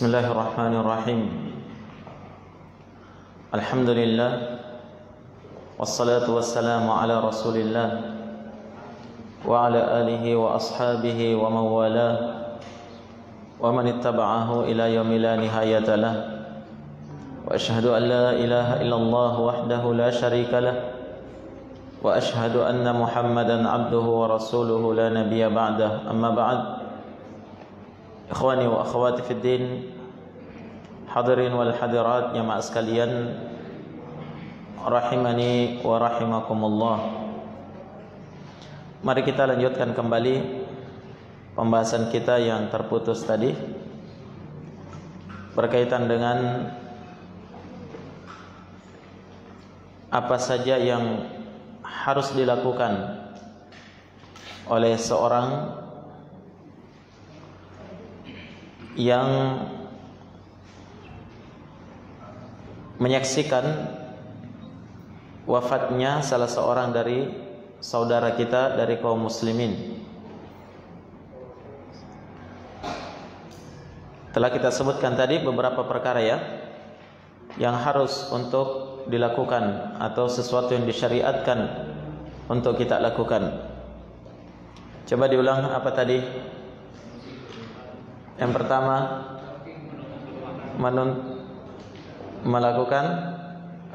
Bismillahirrahmanirrahim. Alhamdulillah, wassalatu wassalamu ala Rasulillah wa ala alihi wa ashabihi wa mawalah wa man ittaba'ahu ila yaumil la nihayata lah. Wa asyhadu an la ilaha illallah wahdahu la syarika lah wa asyhadu anna Muhammadan abduhu wa rasuluhu la nabiyya ba'dah. Amma ba'd. Ikhwani wa akhwati fid din, hadirin wal hadirat jamaah sekalian, rahimani wa rahimakumullah. Mari kita lanjutkan kembali pembahasan kita yang terputus tadi berkaitan dengan apa saja yang harus dilakukan oleh seorang yang menyaksikan wafatnya salah seorang dari saudara kita dari kaum muslimin. Telah kita sebutkan tadi beberapa perkara ya yang harus untuk dilakukan atau sesuatu yang disyariatkan untuk kita lakukan. Coba diulang apa tadi? Yang pertama,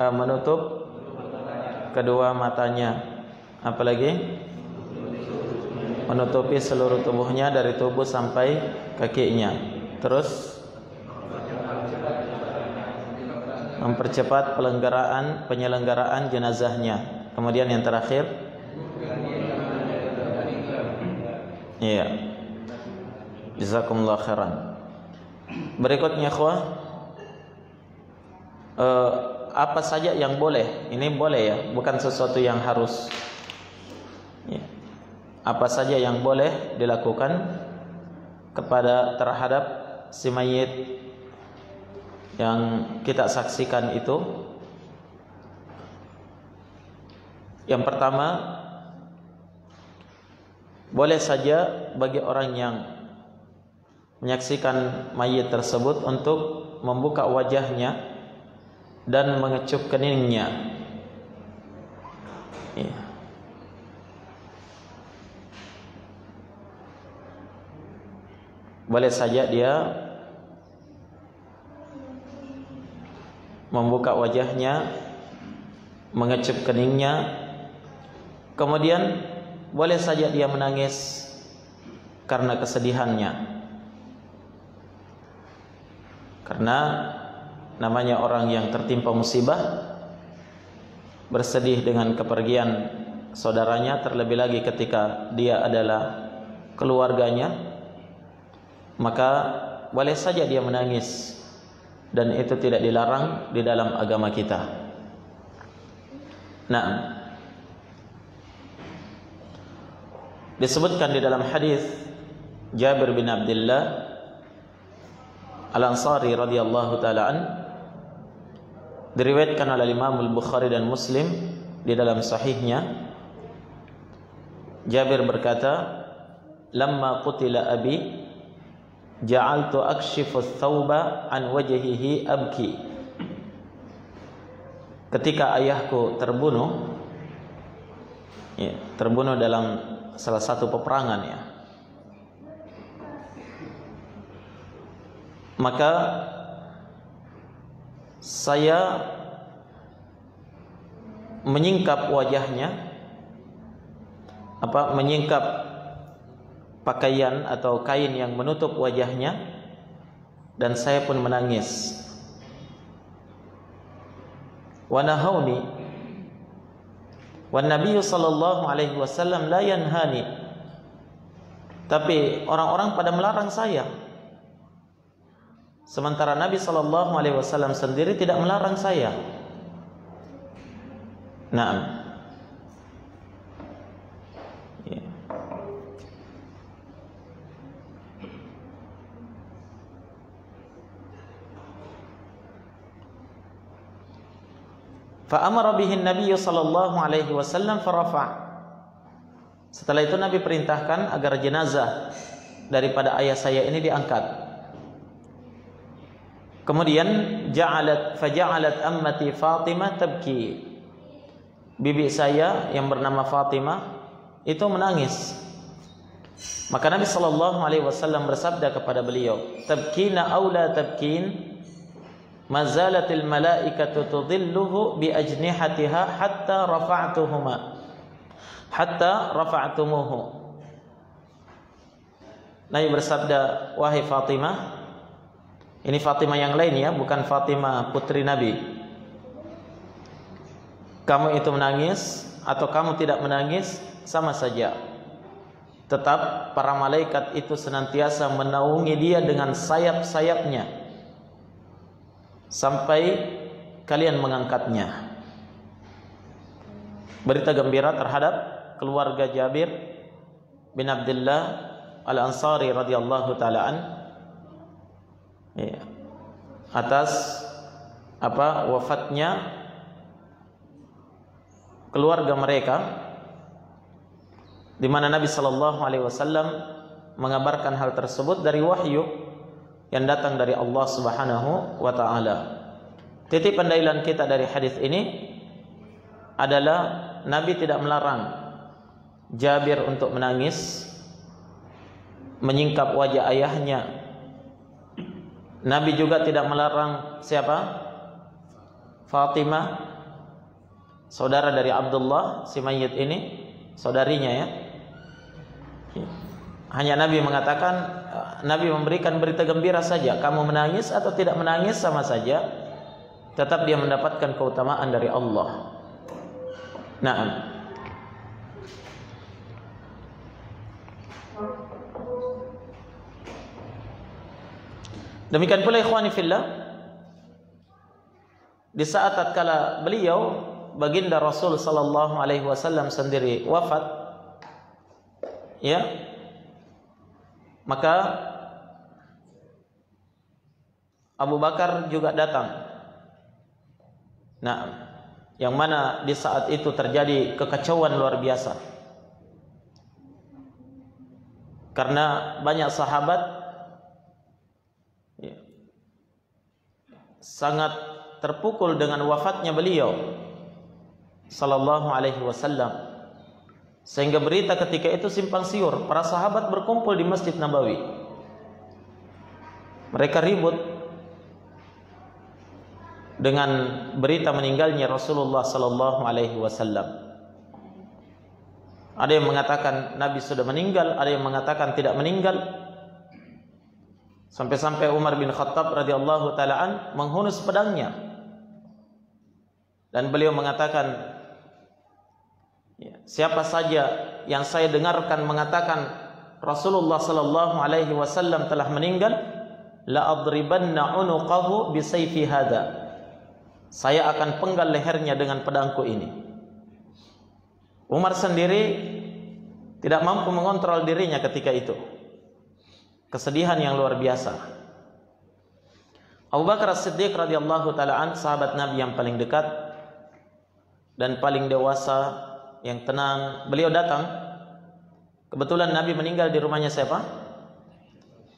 menutup kedua matanya. Apalagi? Menutupi seluruh tubuhnya dari tubuh sampai kakinya. Terus mempercepat penyelenggaraan jenazahnya. Kemudian yang terakhir, iya. Jazakumullah khairan. Berikutnya ikhwah, apa saja yang boleh? Ini boleh ya, bukan sesuatu yang harus ya. Apa saja yang boleh dilakukan terhadap si mayit yang kita saksikan itu? Yang pertama, boleh saja bagi orang yang menyaksikan mayit tersebut untuk membuka wajahnya dan mengecup keningnya. Ya. Boleh saja dia membuka wajahnya, mengecup keningnya, kemudian boleh saja dia menangis karena kesedihannya. Karena namanya orang yang tertimpa musibah bersedih dengan kepergian saudaranya, terlebih lagi ketika dia adalah keluarganya, maka boleh saja dia menangis, dan itu tidak dilarang di dalam agama kita. Nah, disebutkan di dalam hadis Jabir bin Abdullah Al-Ansari radhiyallahu ta'ala an, diriwayatkan oleh Imam Al-Bukhari dan Muslim di dalam sahihnya. Jabir berkata, "Lamma qutila abi, ja'altu akshifu ats-tsauba an wajhihi abki." Ketika ayahku terbunuh, ya, terbunuh dalam salah satu peperangan ya, maka saya menyingkap wajahnya, menyingkap pakaian atau kain yang menutup wajahnya, dan saya pun menangis. Wa nahauni wan nabiyyu sallallahu alaihi wasallam la yanhani, tapi orang-orang pada melarang saya, sementara Nabi sallallahu alaihi wasallam sendiri tidak melarang saya. Naam. Ya. Fa amara bihi an-nabiy sallallahu alaihi wasallam farafa. Setelah itu Nabi perintahkan agar jenazah daripada ayah saya ini diangkat. Kemudian faja'alat ammati Fatimah tabki. Bibi saya yang bernama Fatimah itu menangis. Maka Nabi sallallahu alaihi wasallam bersabda kepada beliau, "Tabkina aw la tabkin? Mazalatil malaikatu tudhilluhu bi ajnihatiha hatta rafa'tumuhu." Nabi bersabda, "Wahai Fatimah," ini Fatimah yang lain ya, bukan Fatimah putri Nabi. "Kamu itu menangis atau kamu tidak menangis sama saja. Tetap para malaikat itu senantiasa menaungi dia dengan sayap-sayapnya sampai kalian mengangkatnya." Berita gembira terhadap keluarga Jabir bin Abdullah Al-Ansari radhiyallahu ta'ala an, atas wafatnya keluarga mereka, di mana Nabi sallallahu alaihi wasallam mengabarkan hal tersebut dari wahyu yang datang dari Allah Subhanahu wa taala. Titik pendalilan kita dari hadis ini adalah Nabi tidak melarang Jabir untuk menangis, menyingkap wajah ayahnya. Nabi juga tidak melarang siapa? Fatimah, saudara dari Abdullah si mayit ini, saudarinya ya. Hanya Nabi mengatakan, Nabi memberikan berita gembira saja. Kamu menangis atau tidak menangis sama saja, tetap dia mendapatkan keutamaan dari Allah. Naam. Demikian pula ikhwani fillah, di saat tatkala beliau baginda Rasul sallallahu alaihi wasallam sendiri wafat, ya, maka Abu Bakar juga datang. Nah, yang mana di saat itu terjadi kekacauan luar biasa, karena banyak sahabat sangat terpukul dengan wafatnya beliau sallallahu alaihi wasallam, sehingga berita ketika itu simpang siur. Para sahabat berkumpul di Masjid Nabawi, mereka ribut dengan berita meninggalnya Rasulullah sallallahu alaihi wasallam. Ada yang mengatakan Nabi sudah meninggal, ada yang mengatakan tidak meninggal. Sampai-sampai Umar bin Khattab radhiyallahu ta'ala an menghunus pedangnya, dan beliau mengatakan, siapa saja yang saya dengarkan mengatakan Rasulullah sallallahu alaihi wasallam telah meninggal, la adribanna unuqahu bi sayfi hadha, saya akan penggal lehernya dengan pedangku ini. Umar sendiri tidak mampu mengontrol dirinya ketika itu. Kesedihan yang luar biasa. Abu Bakar As-Siddiq radhiyallahu ta'ala an, sahabat Nabi yang paling dekat dan paling dewasa, yang tenang, beliau datang. Kebetulan Nabi meninggal di rumahnya siapa?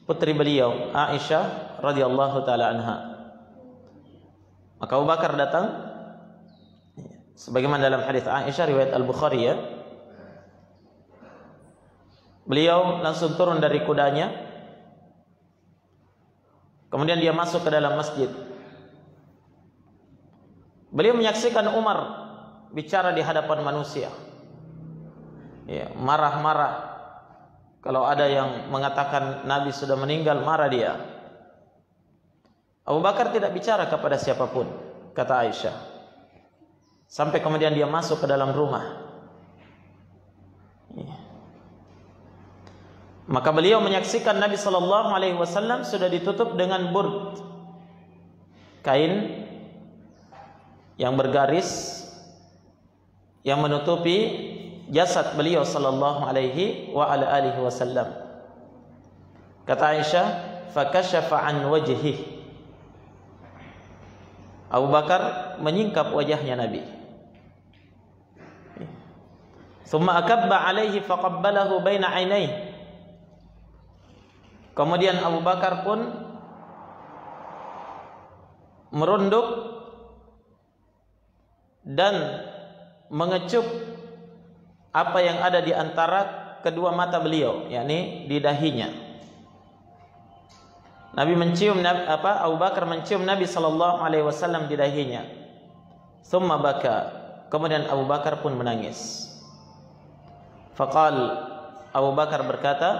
Putri beliau, Aisyah radhiyallahu ta'ala anha. Maka Abu Bakar datang, sebagaimana dalam hadis Aisyah riwayat Al-Bukhari ya. Beliau langsung turun dari kudanya, kemudian dia masuk ke dalam masjid. Beliau menyaksikan Umar bicara di hadapan manusia, ya, marah-marah. Kalau ada yang mengatakan Nabi sudah meninggal, marah dia. Abu Bakar tidak bicara kepada siapapun, kata Aisyah, sampai kemudian dia masuk ke dalam rumah, ya. Maka beliau menyaksikan Nabi sallallahu alaihi wasallam sudah ditutup dengan burd, kain yang bergaris yang menutupi jasad beliau sallallahu alaihi wa ala alihi wasallam. Kata Aisyah, fakashafa an wajhihi, Abu Bakar menyingkap wajahnya Nabi. Thumma akabba alaihi faqabbalahu baina ainaihi, kemudian Abu Bakar pun merunduk dan mengecup apa yang ada di antara kedua mata beliau, yakni di dahinya. Abu Bakar mencium Nabi sallallahu alaihi wasallam di dahinya. Thumma baka, kemudian Abu Bakar pun menangis. Faqal, Abu Bakar berkata,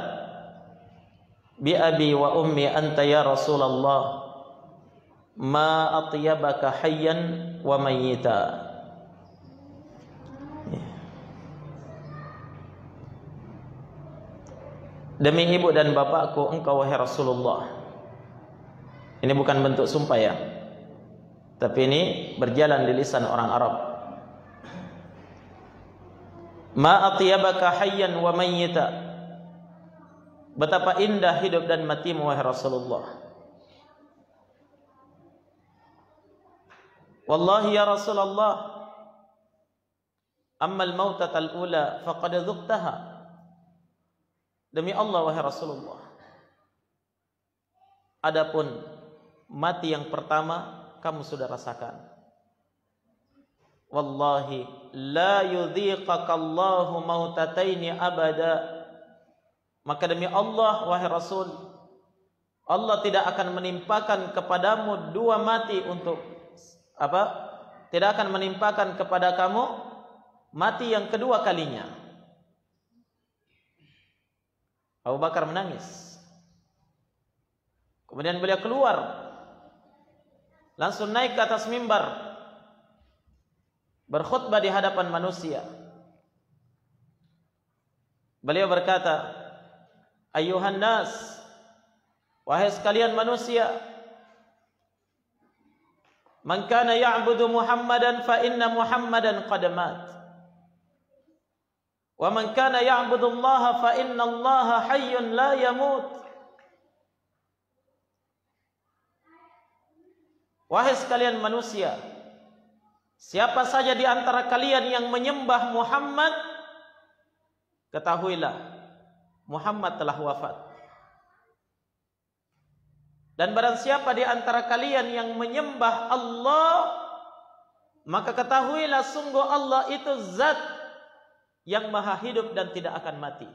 bi abi wa ummi anta ya Rasulullah, ma atyabaka hayyan wa mayyita. Demi ibu dan bapakku engkau wahai Rasulullah. Ini bukan bentuk sumpah ya, tapi ini berjalan di lisan orang Arab. Ma atyabaka hayyan wa mayyita. Betapa indah hidup dan matimu wahai Rasulullah. Wallahi ya Rasulullah, amma al-mautata al-ula faqad dhuqtaha. Demi Allah wahai Rasulullah, adapun mati yang pertama kamu sudah rasakan. Wallahi la yudhiqakallahu mautataini abada. Maka demi Allah wahai Rasul, Allah tidak akan menimpakan kepadamu dua mati untuk apa? Tidak akan menimpakan kepada kamu mati yang kedua kalinya. Abu Bakar menangis. Kemudian beliau keluar, langsung naik ke atas mimbar, berkhutbah di hadapan manusia. Beliau berkata, ayuhan nas, wahai sekalian manusia, man kana ya'budu Muhammadan fa inna Muhammadan qad mat. Wa man kana ya'budu Allah fa inna Allah hayyun la yamut. Wahai sekalian manusia, siapa saja di antara kalian yang menyembah Muhammad, ketahuilah Muhammad telah wafat. Dan barang siapa di antara kalian yang menyembah Allah, maka ketahuilah sungguh Allah itu zat yang maha hidup dan tidak akan mati.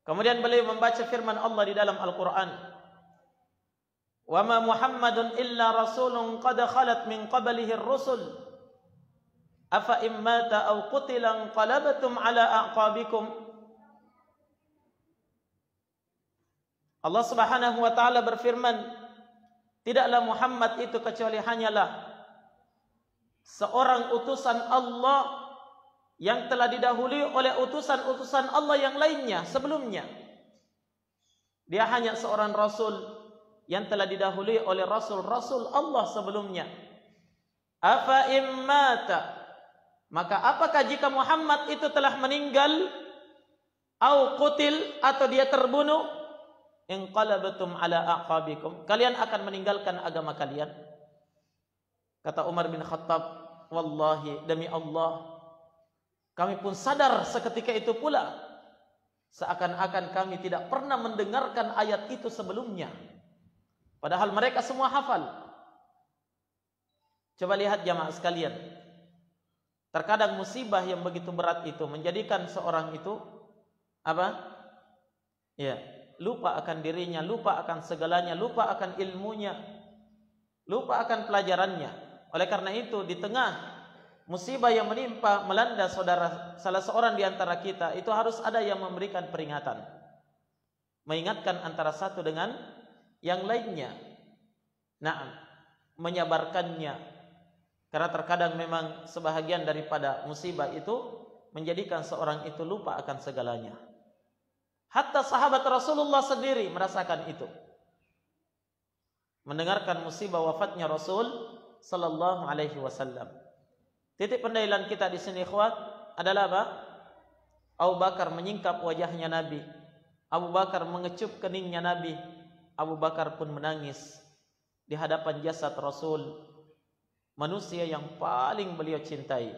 Kemudian beliau membaca firman Allah di dalam Al-Quran, wa ma Muhammadun illa rasulun qad khalat min qablihi ar-rusul afa immata aw qutila qalabatum ala aqabikum. Allah Subhanahu wa taala berfirman, tidaklah Muhammad itu kecuali hanyalah seorang utusan Allah yang telah didahului oleh utusan-utusan Allah yang lainnya sebelumnya. Dia hanya seorang rasul yang telah didahului oleh rasul-rasul Allah sebelumnya. Afa immata, maka apakah jika Muhammad itu telah meninggal, au qutil, atau dia terbunuh, inqalabatum ala aqabikum, kalian akan meninggalkan agama kalian? Kata Umar bin Khattab, wallahi, demi Allah, kami pun sadar seketika itu pula, seakan-akan kami tidak pernah mendengarkan ayat itu sebelumnya. Padahal mereka semua hafal. Coba lihat jamaah sekalian, terkadang musibah yang begitu berat itu menjadikan seorang itu apa? Ya, lupa akan dirinya, lupa akan segalanya, lupa akan ilmunya, lupa akan pelajarannya. Oleh karena itu, di tengah musibah yang menimpa melanda saudara salah seorang di antara kita, itu harus ada yang memberikan peringatan, mengingatkan antara satu dengan yang lainnya. Nah, menyabarkannya, karena terkadang memang sebahagian daripada musibah itu menjadikan seorang itu lupa akan segalanya. Hatta sahabat Rasulullah sendiri merasakan itu, mendengarkan musibah wafatnya Rasul sallallahu alaihi wasallam. Titik pendalilan kita di sini ikhwat adalah apa? Abu Bakar menyingkap wajahnya Nabi, Abu Bakar mengecup keningnya Nabi, Abu Bakar pun menangis di hadapan jasad Rasul, manusia yang paling beliau cintai,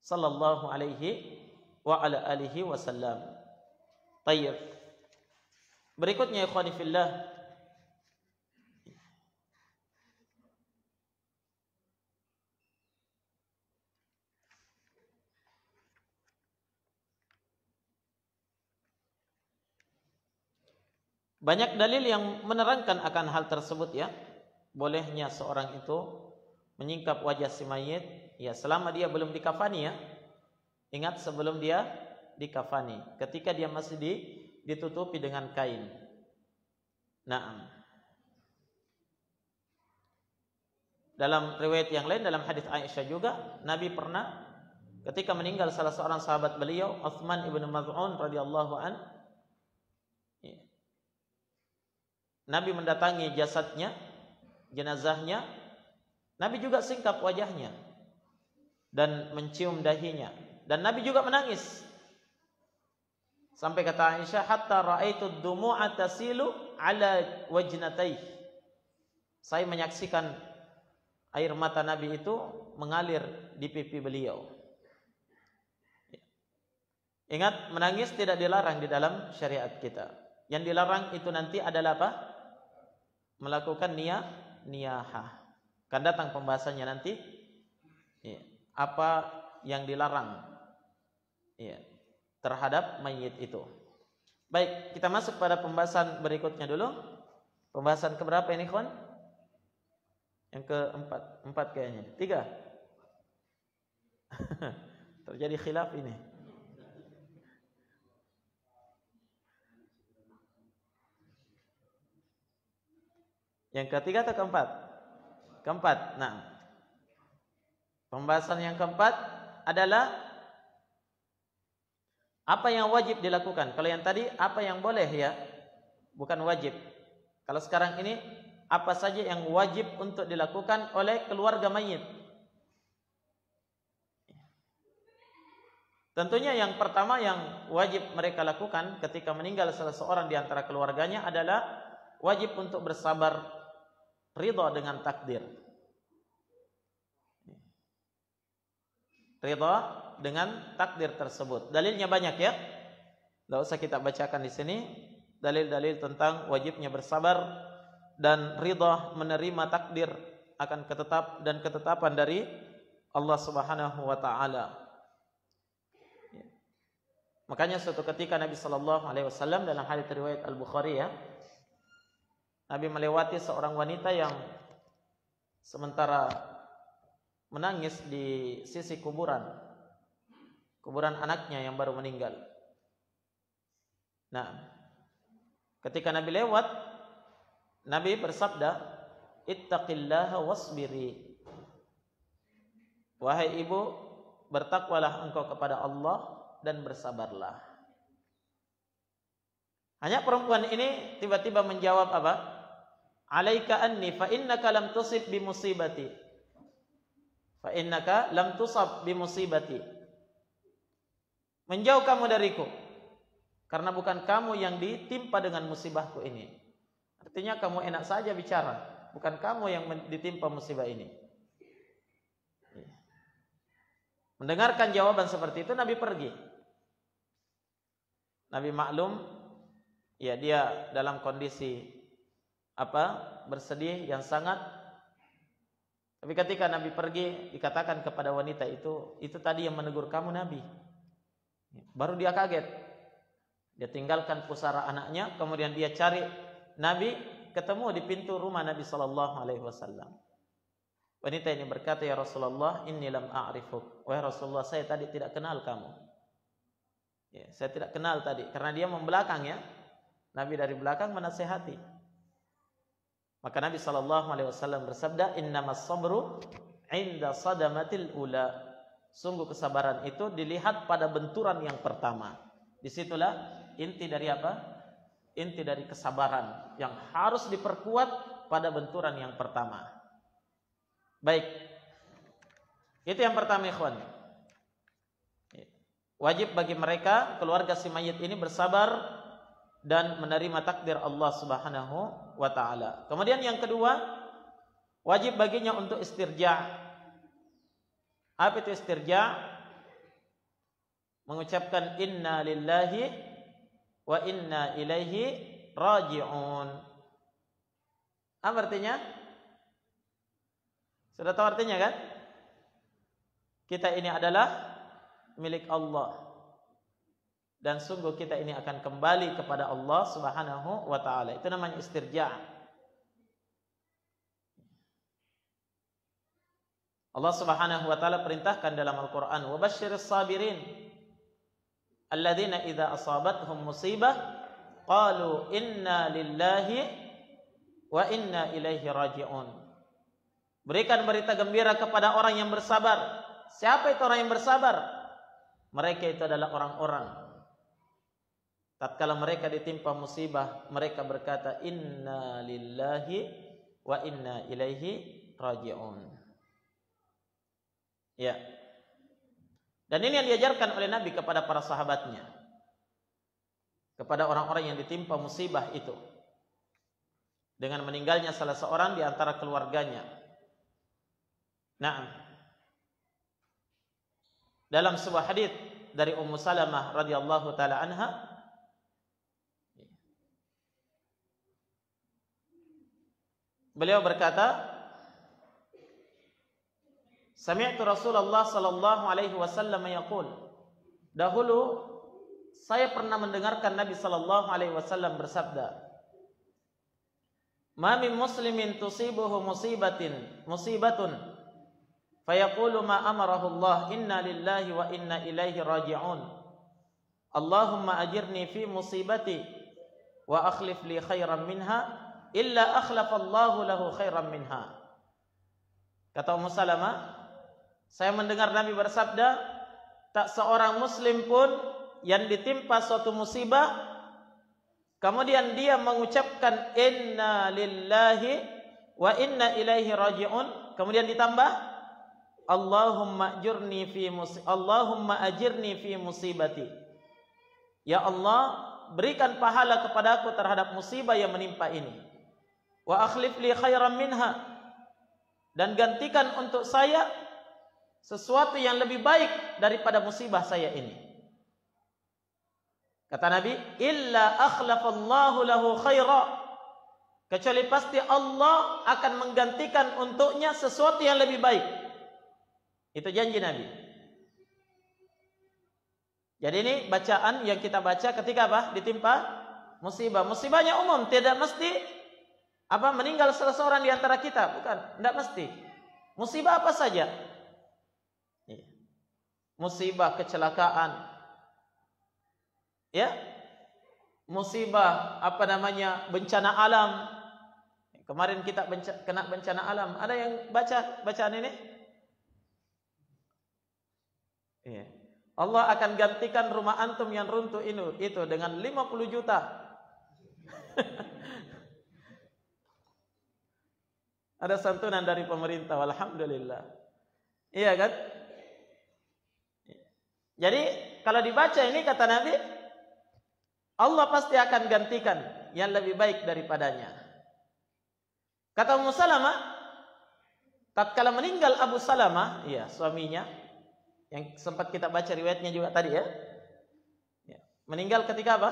sallallahu alaihi wa ala alihi wasallam. Tayyib. Berikutnya ikhwani fillah, banyak dalil yang menerangkan akan hal tersebut ya. Bolehnya seorang itu menyingkap wajah si mayit ya selama dia belum dikafani ya. Ingat, sebelum dia dikafani, ketika dia masih ditutupi dengan kain. Naam. Dalam riwayat yang lain, dalam hadis Aisyah juga, Nabi pernah ketika meninggal salah seorang sahabat beliau, Utsman ibn Maz'un radhiyallahu an, Nabi mendatangi jasadnya, jenazahnya. Nabi juga singkap wajahnya dan mencium dahinya, dan Nabi juga menangis. Sampai kata Aisyah, hatta ra'aitu dumu'a tasilu ala wajnatayh. Saya menyaksikan air mata Nabi itu mengalir di pipi beliau. Ingat, menangis tidak dilarang di dalam syariat kita. Yang dilarang itu nanti adalah apa? Melakukan niyahah. Kan datang pembahasannya nanti. Ya. Apa yang dilarang? Ya. Terhadap mayit itu. Baik, kita masuk pada pembahasan berikutnya dulu. Pembahasan keberapa ini, kawan? Yang keempat, 4 kayaknya. 3. Terjadi khilaf ini. Yang ketiga atau keempat? Keempat. Nah, pembahasan yang keempat adalah apa yang wajib dilakukan. Kalau yang tadi apa yang boleh ya, bukan wajib. Kalau sekarang ini apa saja yang wajib untuk dilakukan oleh keluarga mayit. Tentunya yang pertama yang wajib mereka lakukan ketika meninggal salah seorang di antara keluarganya adalah wajib untuk bersabar, ridha dengan takdir. Ridha dengan takdir tersebut. Dalilnya banyak ya. Tidak usah kita bacakan di sini. Dalil-dalil tentang wajibnya bersabar dan ridha menerima takdir akan ketetapan dari Allah Subhanahu wa taala. Makanya suatu ketika Nabi sallallahu alaihi wasallam dalam hadits riwayat Al-Bukhari ya, Nabi melewati seorang wanita yang sementara menangis di sisi kuburan anaknya yang baru meninggal. Nah, ketika Nabi lewat, Nabi bersabda, "Ittaqillaha wasbiri." Wahai ibu, bertakwalah engkau kepada Allah dan bersabarlah. Hanya perempuan ini tiba-tiba menjawab apa? "Alaika anni fa innaka lam tusib bi musibati." Fa innaka lam tusab bi musibati. Menjauh kamu dariku, karena bukan kamu yang ditimpa dengan musibahku ini. Artinya kamu enak saja bicara, bukan kamu yang ditimpa musibah ini. Mendengarkan jawaban seperti itu, Nabi pergi. Nabi maklum, ya dia dalam kondisi bersedih yang sangat. Tapi ketika Nabi pergi, dikatakan kepada wanita itu tadi yang menegur kamu Nabi. Baru dia kaget. Dia tinggalkan pusara anaknya, kemudian dia cari Nabi, ketemu di pintu rumah Nabi sallallahu alaihi wasallam. Wanita ini berkata, "Ya Rasulullah, inni lam a'rifuk." Wahai Rasulullah, saya tadi tidak kenal kamu. Ya, saya tidak kenal tadi karena dia membelakang ya. Nabi dari belakang menasihati. Maka Nabi sallallahu alaihi wasallam bersabda, "Innamas sabru 'inda sadamatil ula." Sungguh kesabaran itu dilihat pada benturan yang pertama. Disitulah inti dari apa? Inti dari kesabaran yang harus diperkuat pada benturan yang pertama. Baik. Itu yang pertama, ikhwan. Wajib bagi mereka keluarga si mayit ini bersabar dan menerima takdir Allah Subhanahu wa taala. Kemudian yang kedua, wajib baginya untuk istirja. Apa itu istirja? Mengucapkan inna lillahi wa inna ilaihi raji'un. Apa artinya? Sudah tahu artinya kan? Kita ini adalah milik Allah. Dan sungguh kita ini akan kembali kepada Allah Subhanahu wa taala. Itu namanya istirja'. Allah Subhanahu wa taala perintahkan dalam Al-Qur'an, "Wa basyiris sabirin alladzina idza asabathum musibah qalu inna lillahi wa inna ilaihi raji'un." Berikan berita gembira kepada orang yang bersabar. Siapa itu orang yang bersabar? Mereka itu adalah orang-orang tatkala mereka ditimpa musibah, mereka berkata inna lillahi wa inna ilaihi raji'un. Ya. Dan ini yang diajarkan oleh Nabi kepada para sahabatnya. Kepada orang-orang yang ditimpa musibah itu. Dengan meninggalnya salah seorang di antara keluarganya. Naam. Dalam sebuah hadis dari Ummu Salamah radhiyallahu taala anha, beliau berkata, sami'tu Rasulullah sallallahu alaihi wasallam yaqul. Dahulu saya pernah mendengarkan Nabi sallallahu alaihi wasallam bersabda, "Ma min muslimin tusibuhu musibatun fayaqulu ma amarahu Allah inna lillahi wa inna ilaihi raji'un. Allahumma ajirni fi musibati wa akhlif li khairan minha." Illa akhlafallahu lahu khairan minha. Kata Ummu Salamah, saya mendengar Nabi bersabda, tak seorang muslim pun yang ditimpa suatu musibah kemudian dia mengucapkan inna lillahi wa inna ilaihi raji'un, kemudian ditambah Allahumma ajirni fi musibati. Ya Allah, berikan pahala kepadaku terhadap musibah yang menimpa ini. Wa akhlif li khairan minha, dan gantikan untuk saya sesuatu yang lebih baik daripada musibah saya ini. Kata Nabi, illa akhlafallahu lahu khaira, kecuali pasti Allah akan menggantikan untuknya sesuatu yang lebih baik. Itu janji Nabi. Jadi ini bacaan yang kita baca ketika apa? Ditimpa musibah. Musibahnya umum, tidak mesti meninggal salah seorang di antara kita, bukan, tidak mesti. Musibah apa saja? Musibah kecelakaan, ya, musibah bencana alam. Kemarin kita kena bencana alam. Ada yang baca bacaan ini? Iya. Allah akan gantikan rumah antum yang runtuh itu dengan 50 juta. Ada santunan dari pemerintah, alhamdulillah. Iya kan? Jadi kalau dibaca ini kata Nabi, Allah pasti akan gantikan yang lebih baik daripadanya. Kata Ummu Salamah, tatkala meninggal Abu Salamah, ya suaminya, yang sempat kita baca riwayatnya juga tadi ya. Meninggal ketika apa?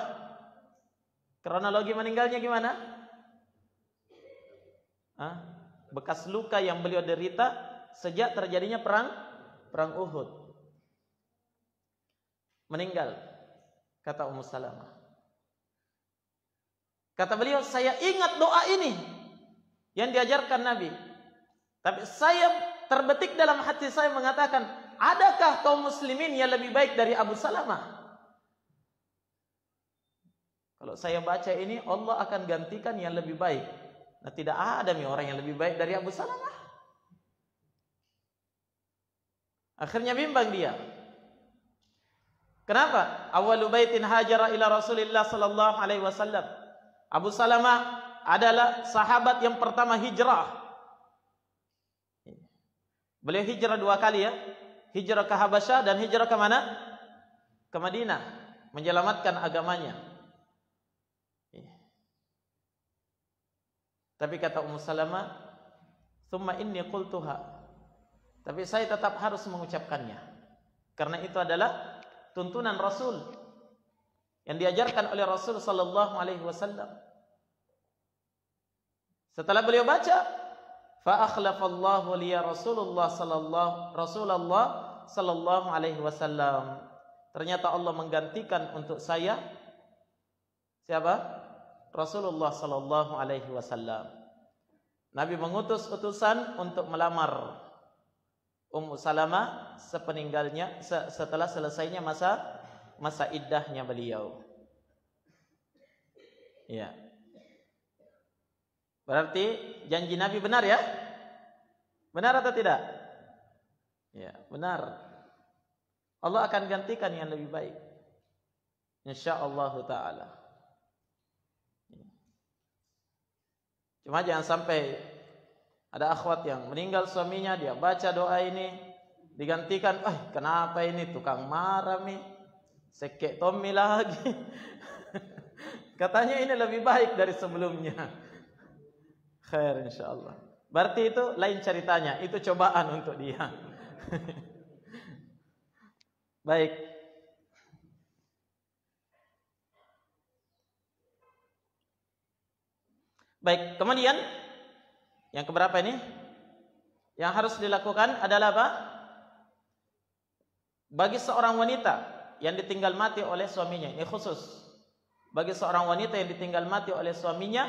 Kronologi meninggalnya gimana? Bekas luka yang beliau derita sejak terjadinya perang Uhud. Meninggal, kata Ummu Salamah. Kata beliau, saya ingat doa ini yang diajarkan Nabi. Tapi saya terbetik dalam hati saya mengatakan, adakah kaum muslimin yang lebih baik dari Abu Salamah? Kalau saya baca ini, Allah akan gantikan yang lebih baik. Nah, tidak ada orang yang lebih baik dari Abu Salamah. Akhirnya bimbang dia. Kenapa? Awwalu baitin hajara ila Rasulillah sallallahu alaihi wasallam. Abu Salamah adalah sahabat yang pertama hijrah. Beliau hijrah 2 kali ya. Hijrah ke Habasyah dan hijrah ke mana? Ke Madinah, menyelamatkan agamanya. Tapi kata Ummu Salamah, "Tsumma inni qultuha." Tapi saya tetap harus mengucapkannya. Karena itu adalah tuntunan Rasul yang diajarkan oleh Rasul sallallahu alaihi wasallam. Setelah beliau baca, fa akhlafallahu liya Rasulullah sallallahu alaihi wasallam. Ternyata Allah menggantikan untuk saya siapa? Rasulullah sallallahu alaihi wasallam. Nabi mengutus utusan untuk melamar Ummu Salamah sepeninggalnya, setelah selesainya masa iddahnya beliau. Ya. Berarti janji Nabi benar ya? Benar atau tidak? Ya, benar. Allah akan gantikan yang lebih baik. Insyaallah taala. Cuma jangan sampai ada akhwat yang meninggal suaminya, dia baca doa ini, digantikan, kenapa ini tukang marah nih, sekek Tommy lagi. Katanya ini lebih baik dari sebelumnya. Khair insyaallah. Berarti itu lain ceritanya, itu cobaan untuk dia. Baik. Baik, kemudian yang keberapa ini? Yang harus dilakukan adalah apa? Bagi seorang wanita yang ditinggal mati oleh suaminya, ini khusus. Bagi seorang wanita yang ditinggal mati oleh suaminya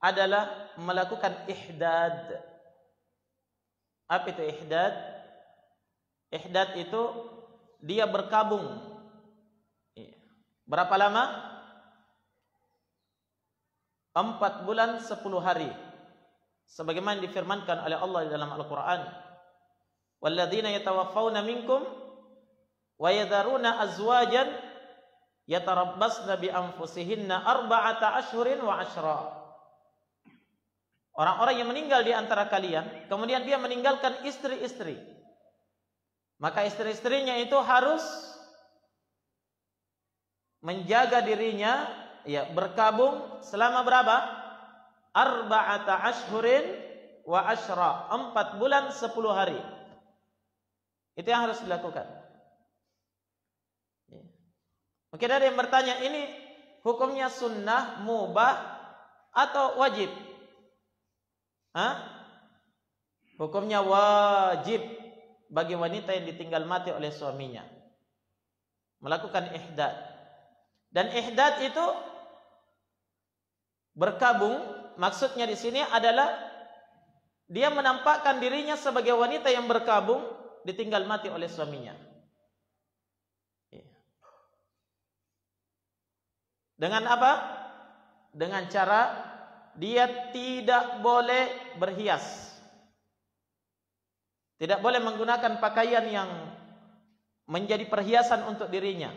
adalah melakukan ihdad. Apa itu ihdad? Ihdad itu dia berkabung. Berapa lama? 4 bulan 10 hari. Sebagaimana difirmankan oleh Allah di dalam Al-Quran. Walladzina yatawaffawna minkum wa yadharuna azwajan yatarabbasna bi anfusihinna 4 ashhurin wa 'ashra. Orang-orang yang meninggal di antara kalian, kemudian dia meninggalkan istri-istri, maka istri-istrinya itu harus menjaga dirinya, ya, berkabung selama berapa? 4 ashhurin wa 'ashra, 4 bulan 10 hari. Itu yang harus dilakukan. Mungkin ada yang bertanya, ini hukumnya sunnah, mubah, atau wajib? Hukumnya wajib bagi wanita yang ditinggal mati oleh suaminya melakukan ihdad. Dan ihdad itu berkabung, maksudnya di sini adalah dia menampakkan dirinya sebagai wanita yang berkabung ditinggal mati oleh suaminya. Dengan apa? Dengan cara dia tidak boleh berhias. Tidak boleh menggunakan pakaian yang menjadi perhiasan untuk dirinya.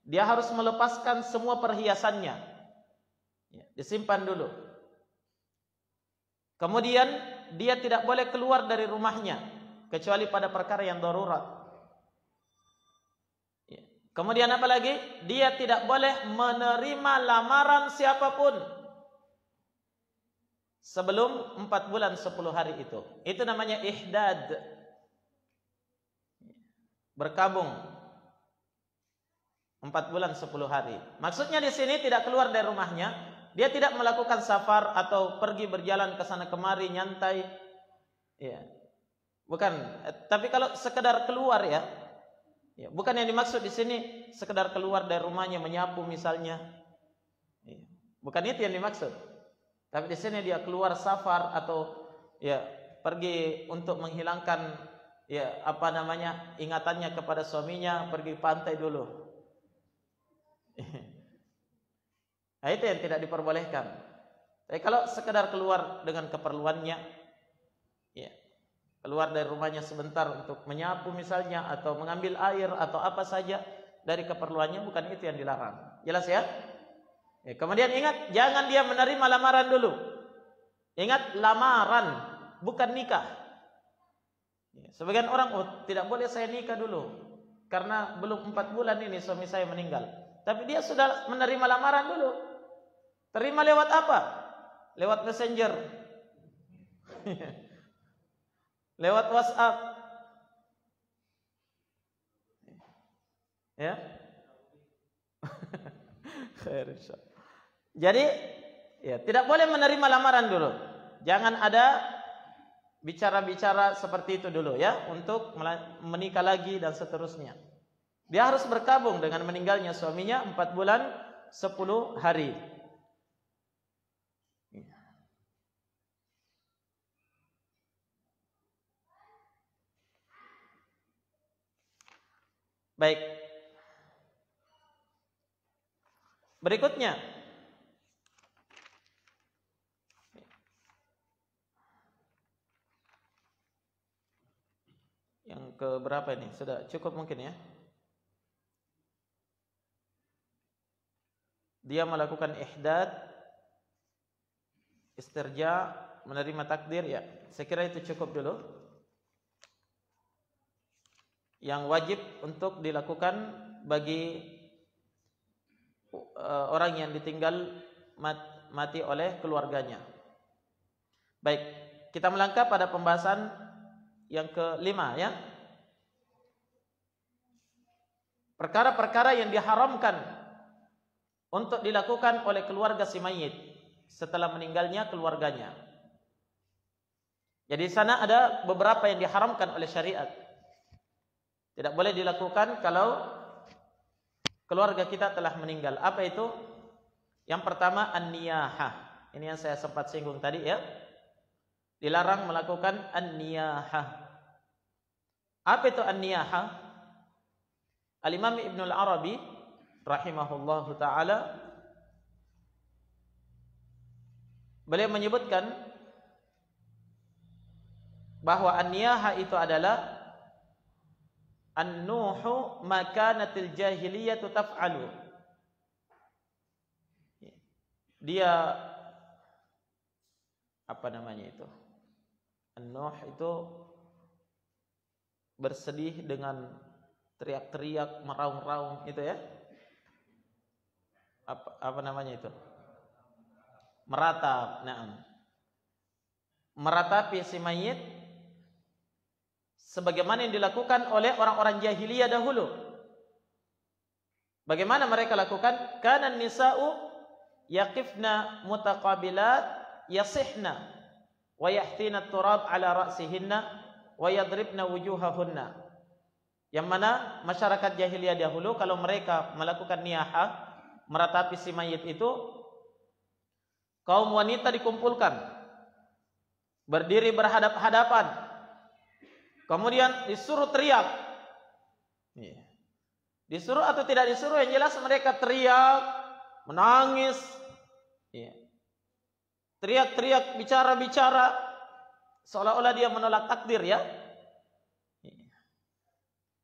Dia harus melepaskan semua perhiasannya. Disimpan dulu. Kemudian dia tidak boleh keluar dari rumahnya kecuali pada perkara yang darurat. Kemudian apa lagi? Dia tidak boleh menerima lamaran siapapun sebelum 4 bulan 10 hari itu. Itu namanya ihdad. Berkabung 4 bulan 10 hari. Maksudnya di sini tidak keluar dari rumahnya, dia tidak melakukan safar atau pergi berjalan ke sana kemari nyantai. Ya. Bukan, tapi kalau sekedar keluar ya. Ya, bukan yang dimaksud di sini sekedar keluar dari rumahnya menyapu misalnya. Ya. Bukan itu yang dimaksud. Tapi di sini dia keluar safar atau ya pergi untuk menghilangkan ya ingatannya kepada suaminya, pergi pantai dulu. Nah, itu yang tidak diperbolehkan. Tapi kalau sekedar keluar dengan keperluannya, ya keluar dari rumahnya sebentar untuk menyapu misalnya atau mengambil air atau apa saja dari keperluannya, bukan itu yang dilarang. Jelas ya? Kemudian ingat, jangan dia menerima lamaran dulu. Ingat, lamaran, bukan nikah. Sebagian orang, tidak boleh saya nikah dulu karena belum 4 bulan ini suami saya meninggal. Tapi dia sudah menerima lamaran dulu. Terima lewat apa? Lewat messenger. Lewat WhatsApp. Ya. Khair insyaallah. Jadi Ya, tidak boleh menerima lamaran dulu. Jangan ada bicara-bicara seperti itu dulu ya, untuk menikah lagi dan seterusnya. Dia harus berkabung dengan meninggalnya suaminya 4 bulan 10 hari. Baik. Berikutnya, yang ke berapa ini? Sudah cukup mungkin ya? Dia melakukan ihdad, istirja, menerima takdir ya. Saya kira itu cukup dulu. Yang wajib untuk dilakukan bagi orang yang ditinggal mati oleh keluarganya. Baik, kita melangkah pada pembahasan yang kelima ya. Perkara-perkara yang diharamkan untuk dilakukan oleh keluarga si mayit setelah meninggalnya keluarganya. Jadi di sana ada beberapa yang diharamkan oleh syariat. Tidak boleh dilakukan kalau keluarga kita telah meninggal. Apa itu? Yang pertama an-niyahah. Ini yang saya sempat singgung tadi ya. Dilarang melakukan an-niyahah. Apa itu an-niyahah? Al-Imam Ibnu Al-Arabi rahimahullahu taala beliau menyebutkan bahwa an-niyahah itu adalah an-nuhu makanatil jahiliyatu taf'alu. Dia apa namanya itu? An-nuh itu bersedih dengan teriak-teriak, meraung-raung itu ya. Apa namanya itu? Meratap. Naam. Meratapi si mayit sebagaimana yang dilakukan oleh orang-orang jahiliyah dahulu. Bagaimana mereka lakukan? Kana nisa'u yaqifna mutaqabilat yasihna wa yahtina turab ala ra'sihinna wa yadribna wujuhahunna. Yang mana masyarakat jahiliyah dahulu kalau mereka melakukan niyahah, meratapi si mayit itu, kaum wanita dikumpulkan, berdiri berhadap-hadapan, kemudian disuruh teriak. Disuruh atau tidak disuruh, yang jelas mereka teriak, menangis, teriak-teriak, bicara-bicara, seolah-olah dia menolak takdir ya.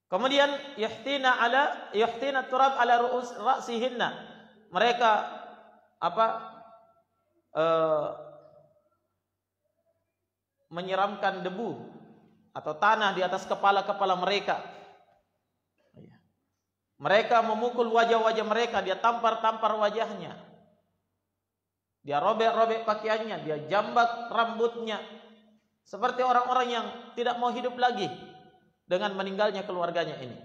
Kemudian yahtina turab ala ra'sihinna. Mereka menyiramkan debu atau tanah di atas kepala-kepala mereka. Mereka memukul wajah-wajah mereka, dia tampar-tampar wajahnya. Dia robek-robek pakaiannya, dia jambak rambutnya. Seperti orang-orang yang tidak mau hidup lagi dengan meninggalnya keluarganya ini.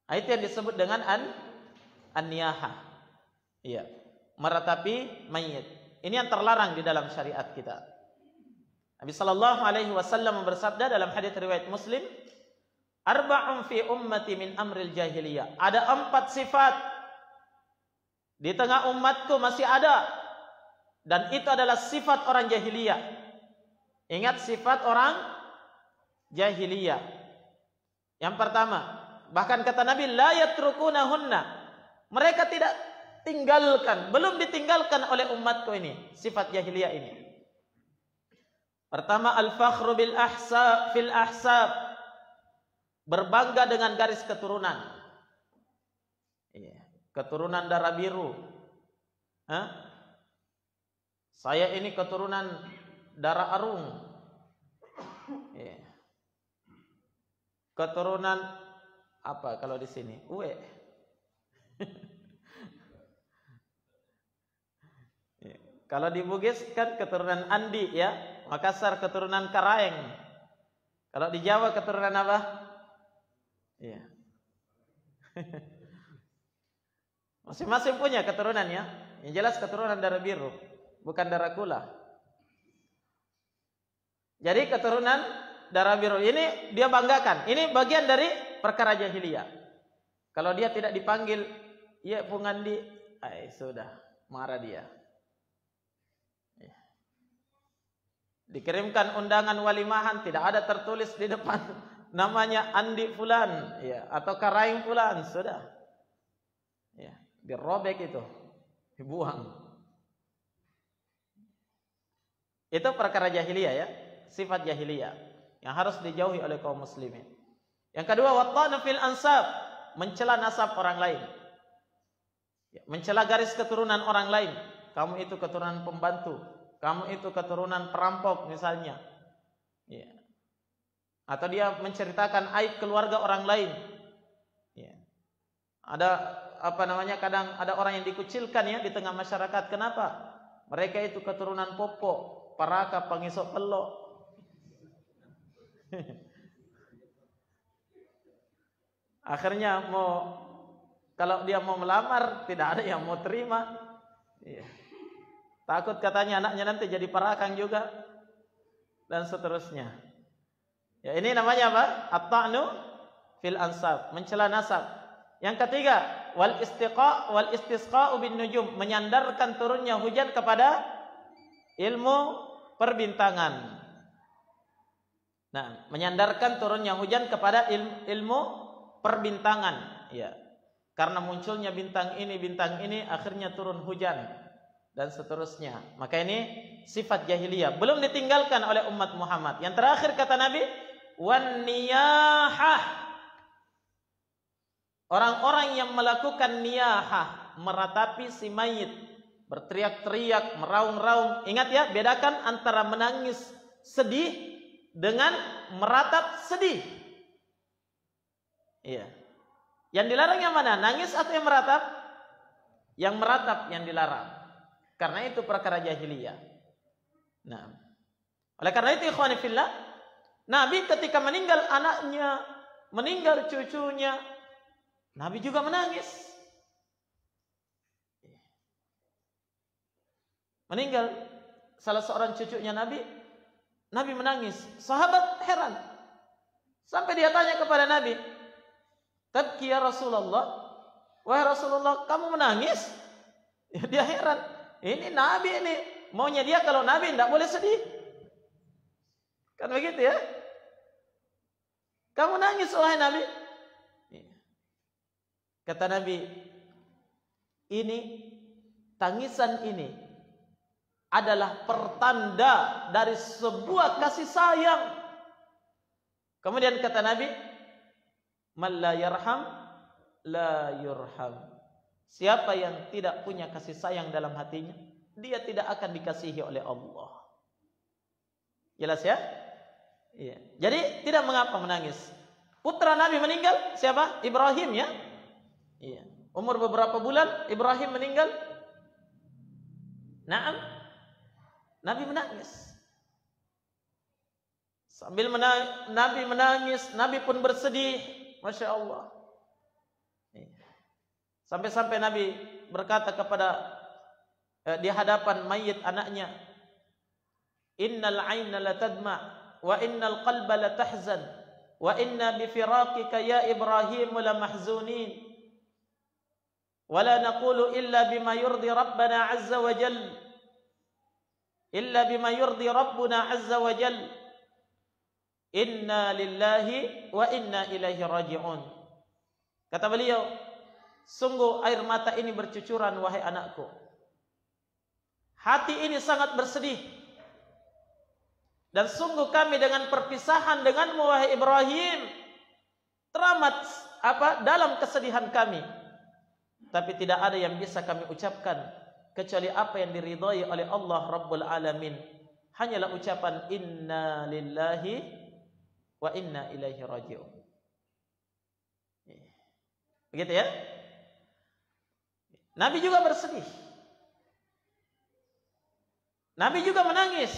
Itu yang disebut dengan an-niyahah. Iya, meratapi mayit. Ini yang terlarang di dalam syariat kita. Nabi sallallahu alaihi wasallam bersabda dalam hadis riwayat Muslim, arba'un fi ummati min amril jahiliyah. Ada 4 sifat di tengah umatku masih ada, dan itu adalah sifat orang jahiliyah. Ingat sifat orang jahiliyah. Yang pertama, bahkan kata Nabi la yatrukunahunna. Mereka tidak tinggalkan, belum ditinggalkan oleh umatku ini, sifat jahiliyah ini. Pertama, al-fakhru bil ahsab fil ahsab. Berbangga dengan garis keturunan. Keturunan darah biru. Saya ini keturunan darah Arung. Keturunan apa kalau di sini? Uwe. Kalau di Bugis kan keturunan Andi ya. Makassar keturunan Karaeng. Kalau di Jawa keturunan apa? Iya. Masing-masing punya keturunannya. Yang jelas keturunan darah biru, bukan darah kula. Jadi keturunan darah biru ini dia banggakan. Ini bagian dari perkara jahiliyah. Kalau dia tidak dipanggil, ya pungandi, sudah marah dia. Dikirimkan undangan walimahan, tidak ada tertulis di depan namanya Andi Fulan, ya, atau Karaing Fulan, sudah, ya, dirobek itu, dibuang. Itu perkara jahiliyah, ya, sifat jahiliyah yang harus dijauhi oleh kaum muslimin. Yang kedua, watta'nu fil ansab, mencela nasab orang lain, ya, mencela garis keturunan orang lain. Kamu itu keturunan pembantu, kamu itu keturunan perampok misalnya, ya. Atau dia menceritakan aib keluarga orang lain, ya. Ada kadang ada orang yang dikucilkan, ya, di tengah masyarakat. Kenapa? Mereka itu keturunan popo, paraka, pangisok pelok. Akhirnya kalau dia mau melamar, tidak ada yang mau terima, ya. Takut katanya anaknya nanti jadi parakang juga, dan seterusnya. Ya, ini namanya apa? At-ta'nu fil ansab, mencela nasab. Yang ketiga, wal istisqa bin nujum, menyandarkan turunnya hujan kepada ilmu perbintangan. Nah, menyandarkan turunnya hujan kepada ilmu perbintangan, ya. Karena munculnya bintang ini akhirnya turun hujan, dan seterusnya. Maka ini sifat jahiliyah, belum ditinggalkan oleh umat Muhammad. Yang terakhir kata Nabi, wan niyahah, orang-orang yang melakukan niyahah, meratapi si mayit, berteriak-teriak, meraung-raung. Ingat, ya, bedakan antara menangis sedih dengan meratap sedih. Iya. Yang dilarang yang mana? Nangis atau yang meratap? Yang meratap yang dilarang. Karena itu perkara jahiliyah. Nah, oleh karena itu ikhwani fillah, Nabi ketika meninggal anaknya, meninggal cucunya, Nabi juga menangis. Meninggal salah seorang cucunya Nabi, Nabi menangis. Sahabat heran. Sampai dia tanya kepada Nabi, "Tabki ya Rasulullah?" Wahai Rasulullah, kamu menangis? Ya, dia heran. Ini Nabi ini. Maunya dia kalau Nabi tidak boleh sedih. Kan begitu, ya? Kamu nangis wahai Nabi? Kata Nabi, tangisan ini adalah pertanda dari sebuah kasih sayang. Kemudian kata Nabi, man la yarham la yurham. Siapa yang tidak punya kasih sayang dalam hatinya, dia tidak akan dikasihi oleh Allah. Jelas, ya? Iya. Jadi tidak mengapa menangis. Putra Nabi meninggal, siapa? Ibrahim, ya? Iya. Umur beberapa bulan Ibrahim meninggal. Naam. Nabi menangis. Sambil Nabi menangis, Nabi pun bersedih. Masya Allah. Sampai-sampai Nabi berkata di hadapan mayit anaknya, innal ayna la tadma wa innal qalba la tahzan wa inna bi firaqika ya Ibrahim la mahzunin wa la naqulu illa bima yurdi rabbana azza wa jal illa bima yurdi rabbuna azza wa jal inna lillahi wa inna ilaihi raji'un. Kata beliau, sungguh air mata ini bercucuran wahai anakku. Hati ini sangat bersedih. Dan sungguh kami dengan perpisahan denganmu wahai Ibrahim teramat dalam kesedihan kami. Tapi tidak ada yang bisa kami ucapkan kecuali apa yang diridhai oleh Allah Rabbul Alamin. Hanyalah ucapan inna lillahi wa inna ilaihi raji'un. Begitu, ya? Nabi juga bersedih. Nabi juga menangis.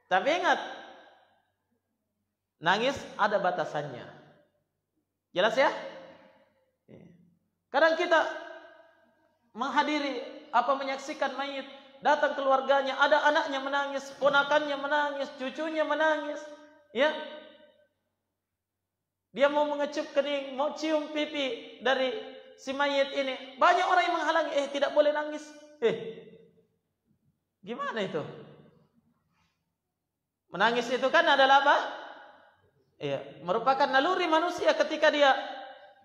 Tapi ingat, nangis ada batasannya. Jelas, ya? Kadang kita menghadiri menyaksikan mayit, datang keluarganya, ada anaknya menangis, ponakannya menangis, cucunya menangis, ya. Dia mau mengecup kening, mau cium pipi dari si mayit ini. Banyak orang yang menghalangi, tidak boleh nangis. Gimana itu? Menangis itu kan adalah apa? Merupakan naluri manusia ketika dia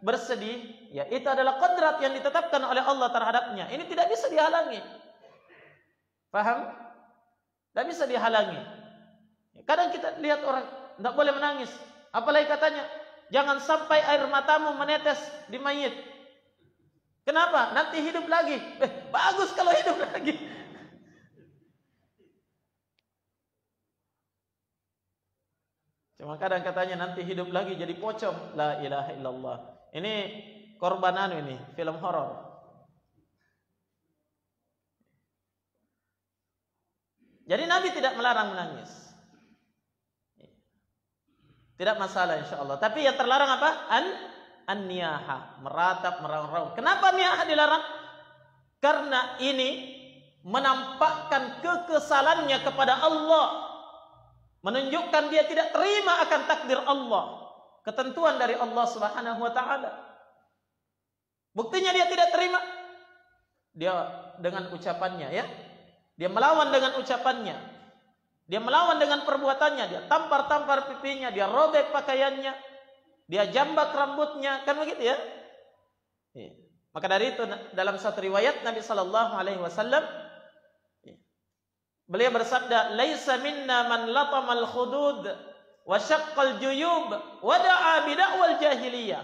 bersedih, ya itu adalah qadrat yang ditetapkan oleh Allah terhadapnya. Ini tidak bisa dihalangi. Paham? Tidak bisa dihalangi. Kadang kita lihat orang tidak boleh menangis, apalagi katanya jangan sampai air matamu menetes di mayit. Kenapa? Nanti hidup lagi. Bagus kalau hidup lagi. Cuma kadang katanya nanti hidup lagi jadi pocong. La ilaha illallah. Ini korban ini film horor. Jadi Nabi tidak melarang menangis. Tidak masalah insyaallah. Tapi yang terlarang apa? An-niyaha, meratap, meraung-raung. Kenapa niyaha dilarang? Karena ini menampakkan kekesalannya kepada Allah. Menunjukkan dia tidak terima akan takdir Allah, ketentuan dari Allah Subhanahu wa taala. Buktinya dia tidak terima. Dia dengan ucapannya, ya. Dia melawan dengan ucapannya. Dia melawan dengan perbuatannya. Dia tampar-tampar pipinya, dia robek pakaiannya, dia jambak rambutnya, kan begitu ya? Maka dari itu dalam satu riwayat Nabi sallallahu alaihi wasallam beliau bersabda, "Laisa minna man latamal khudud wa syaqqal juyub wa da'a bid'awal jahiliyah."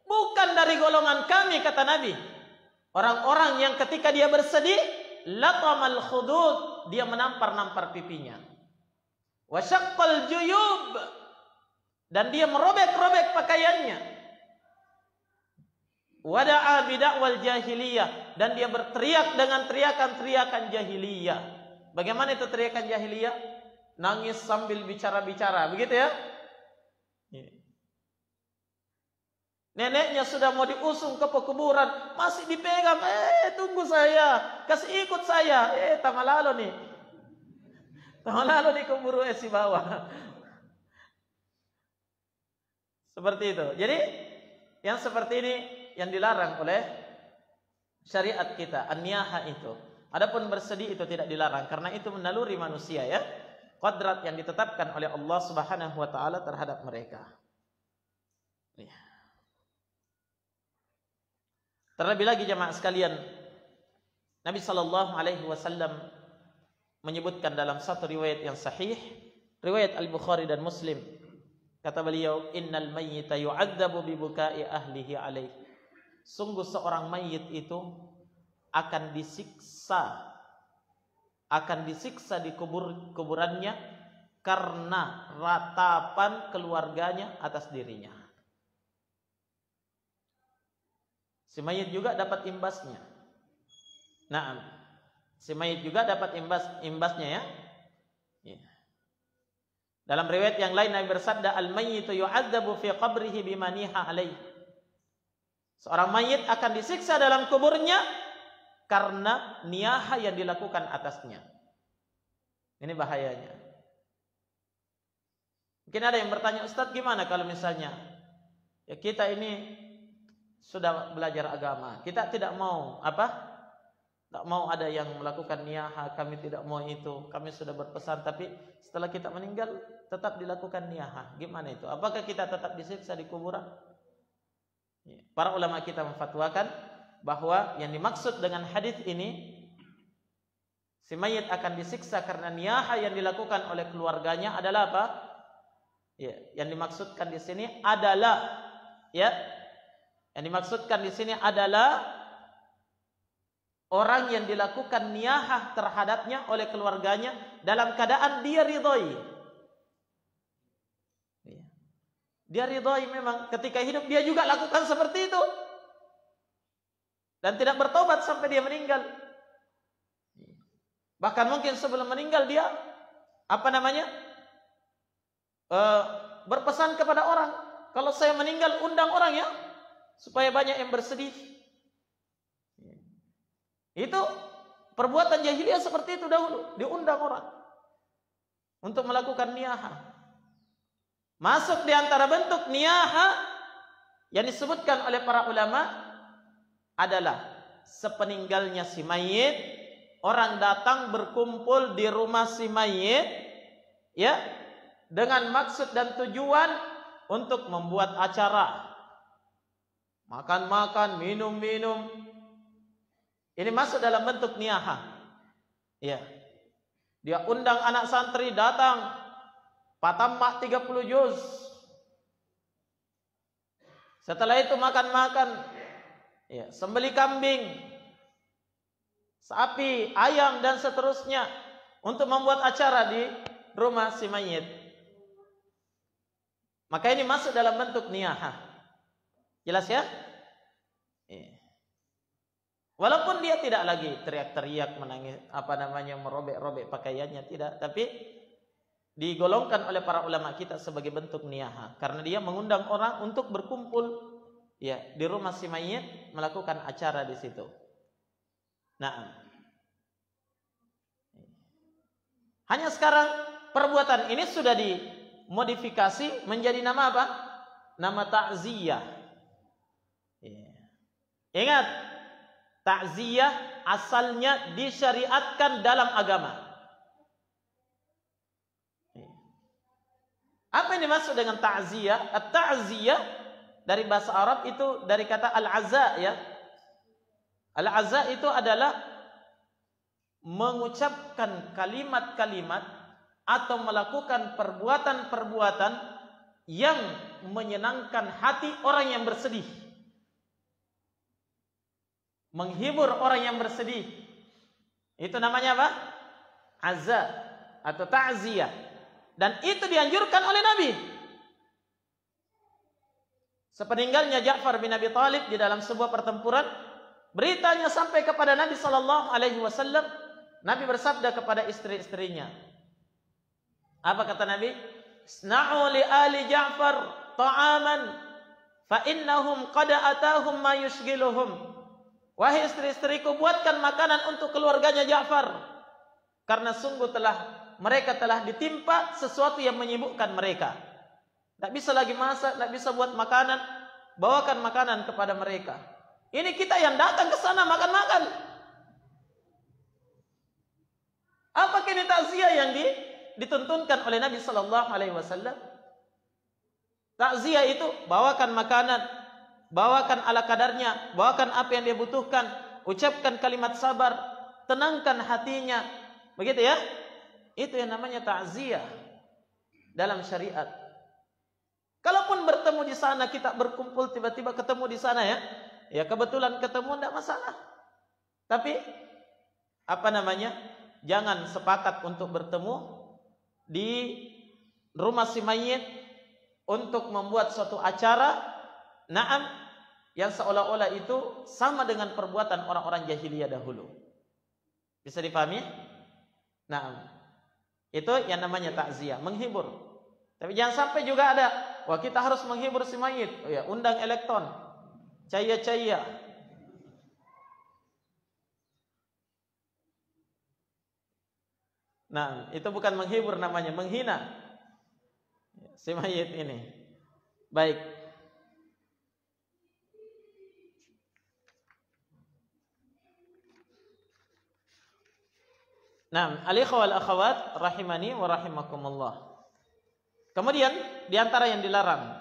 Bukan dari golongan kami, kata Nabi, orang-orang yang ketika dia bersedih, latamal khudud, dia menampar-nampar pipinya. Wa syaqqal juyub, dan dia merobek-robek pakaiannya. Wa da'a bid'awal jahiliyah, dan dia berteriak dengan teriakan-teriakan jahiliyah. Bagaimana itu teriakan jahiliyah? Nangis sambil bicara-bicara, begitu ya? Neneknya sudah mau diusung ke pekuburan, masih dipegang, tunggu saya, kasih ikut saya, tamalalo nih. Tamalalo dikubur si bawah. Seperti itu. Jadi, yang seperti ini yang dilarang oleh syariat kita, an-niyaha itu. Adapun bersedih itu tidak dilarang karena itu menaluri manusia, ya. Qadrat yang ditetapkan oleh Allah Subhanahu wa taala terhadap mereka. Terlebih lagi jemaah sekalian, Nabi sallallahu alaihi wasallam menyebutkan dalam satu riwayat yang sahih, riwayat Al-Bukhari dan Muslim. Kata beliau, "Innal mayyita yu'adzabu bi buka'i ahlihi alaihi." Sungguh seorang mayit itu akan disiksa di kuburannya karena ratapan keluarganya atas dirinya. Si mayit juga dapat imbasnya. Naam, si mayit juga dapat imbasnya, ya. Dalam riwayat yang lain Nabi bersabda, "Al-mayyitu yu'adzabu fi qabrihi bima niha alaihi." Seorang mayit akan disiksa dalam kuburnya karena niyaha yang dilakukan atasnya. Ini bahayanya. Mungkin ada yang bertanya, "Ustaz, gimana kalau misalnya ya kita ini sudah belajar agama, kita tidak mau tak mau ada yang melakukan niyaha, kami tidak mau itu, kami sudah berpesan, tapi setelah kita meninggal tetap dilakukan niyaha. Gimana itu? Apakah kita tetap disiksa di kuburan?" Para ulama kita memfatwakan bahwa yang dimaksud dengan hadis ini, si mayit akan disiksa karena niyaha yang dilakukan oleh keluarganya adalah apa? Ya, yang dimaksudkan di sini adalah, ya, yang dimaksudkan di sini adalah orang yang dilakukan niyaha terhadapnya oleh keluarganya dalam keadaan dia ridhoi. Dia ridhoi memang ketika hidup dia juga lakukan seperti itu. Dan tidak bertobat sampai dia meninggal. Bahkan mungkin sebelum meninggal dia berpesan kepada orang, kalau saya meninggal undang orang ya, supaya banyak yang bersedih. Itu perbuatan jahiliyah seperti itu dahulu, diundang orang untuk melakukan niyaha. Masuk di antara bentuk niyaha yang disebutkan oleh para ulama adalah sepeninggalnya si mayit, orang datang berkumpul di rumah si mayit, ya, dengan maksud dan tujuan untuk membuat acara, makan-makan, minum-minum. Ini masuk dalam bentuk niyaha. Ya. Dia undang anak santri datang, patamak 30 juz. Setelah itu makan-makan, ya, sembeli kambing, sapi, ayam dan seterusnya untuk membuat acara di rumah si mayit. Maka ini masuk dalam bentuk niyaha. Jelas ya? Walaupun dia tidak lagi teriak-teriak, menangis, merobek-robek pakaiannya, tidak, tapi digolongkan oleh para ulama kita sebagai bentuk niyaha karena dia mengundang orang untuk berkumpul, ya, di rumah si mayit melakukan acara di situ. Nah, hanya sekarang perbuatan ini sudah dimodifikasi menjadi nama apa? Nama takziyah. Ingat, takziyah asalnya disyariatkan dalam agama. Apa yang dimaksud dengan ta'ziyah? At-ta'ziyah dari bahasa Arab itu dari kata al-aza, ya. Al-aza itu adalah mengucapkan kalimat-kalimat atau melakukan perbuatan-perbuatan yang menyenangkan hati orang yang bersedih. Menghibur orang yang bersedih. Itu namanya apa? Aza atau ta'ziyah. Dan itu dianjurkan oleh Nabi. Sepeninggalnya Ja'far bin Abi Thalib di dalam sebuah pertempuran, beritanya sampai kepada Nabi sallallahu alaihi wasallam. Nabi bersabda kepada istri-istrinya. Apa kata Nabi? "Isna'u li ali Ja'far ta'aman fa innahum qad atahum ma yushghiluhum." Wahai istri-istriku, buatkan makanan untuk keluarganya Ja'far, karena sungguh mereka telah ditimpa sesuatu yang menyibukkan mereka. Tak bisa lagi masak, tak bisa buat makanan, bawakan makanan kepada mereka. Ini kita yang datang ke sana makan-makan. Apa kini takziah yang dituntunkan oleh Nabi sallallahu alaihi wasallam? Takziah itu bawakan makanan, bawakan ala kadarnya, bawakan apa yang dia butuhkan, ucapkan kalimat sabar, tenangkan hatinya. Begitu ya? Itu yang namanya takziah dalam syariat. Kalaupun bertemu di sana, kita berkumpul tiba-tiba ketemu di sana, ya, ya kebetulan ketemu, tidak masalah. Tapi jangan sepakat untuk bertemu di rumah si mayit untuk membuat suatu acara, yang seolah-olah itu sama dengan perbuatan orang-orang jahiliyah dahulu. Bisa dipahami? Itu yang namanya takziah, menghibur. Tapi jangan sampai juga ada, wah kita harus menghibur si mayit, oh ya, undang elektron, caya-caya. Itu bukan menghibur, namanya menghina si mayit ini. Baik. Al-ikhwa wal akhawat rahimani wa rahimakumullah. Kemudian di antara yang dilarang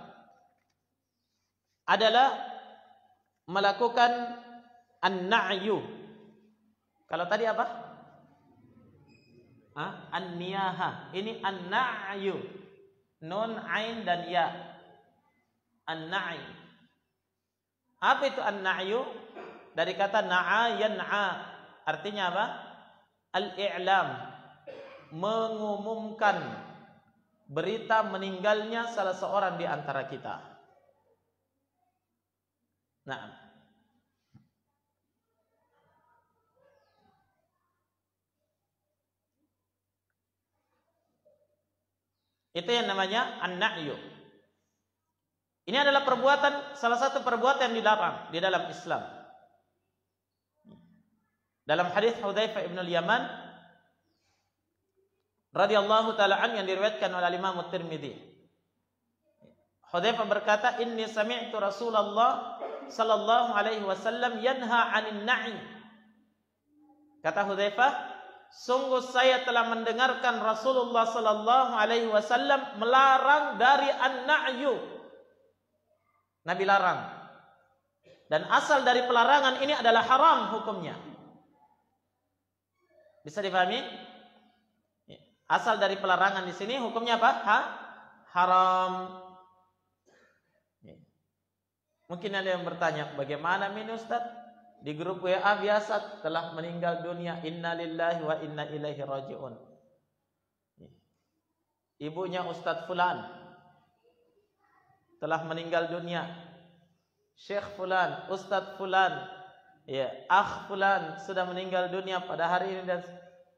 adalah melakukan an-na'yu. Kalau tadi apa? An-niyaha. Ini an-na'yu. Nun, ain dan ya. An-na'i. Apa itu an-na'yu? Dari kata na'a yan'a. Artinya apa? Al-i'lam, mengumumkan berita meninggalnya salah seorang di antara kita. Itu yang namanya an-na'yu. Ini adalah salah satu perbuatan yang dilarang di dalam Islam. Dalam hadis Hudzaifah ibn al-Yaman radhiyallahu taala an yang diriwayatkan oleh Imam At-Tirmidzi, Hudzaifah berkata, "Inni sami'tu Rasulullah sallallahu alaihi wasallam yanha 'anil na'i." Kata Hudzaifah, sungguh saya telah mendengarkan Rasulullah sallallahu alaihi wasallam melarang dari an-na'yu. Nabi larang. Dan asal dari pelarangan ini adalah haram hukumnya. Bisa dipahami? Asal dari pelarangan di sini hukumnya apa? Haram. Mungkin ada yang bertanya, bagaimana min Ustaz? Di grup WA biasa telah meninggal dunia, inna lillahi wa inna ilaihi raji'un. Ibunya Ustaz Fulan telah meninggal dunia. Syekh Fulan, Ustaz Fulan, ya, Akh Fulan sudah meninggal dunia pada hari ini dan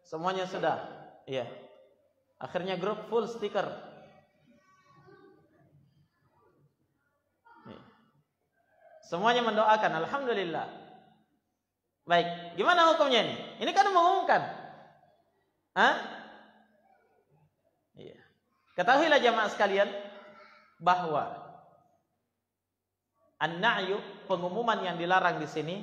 semuanya sudah. Ya. Akhirnya grup full stiker. Semuanya mendoakan, alhamdulillah. Baik, gimana hukumnya ini? Ini kan mengumumkan. Iya. Ketahuilah jamaah sekalian bahwa an-na'yu, pengumuman yang dilarang di sini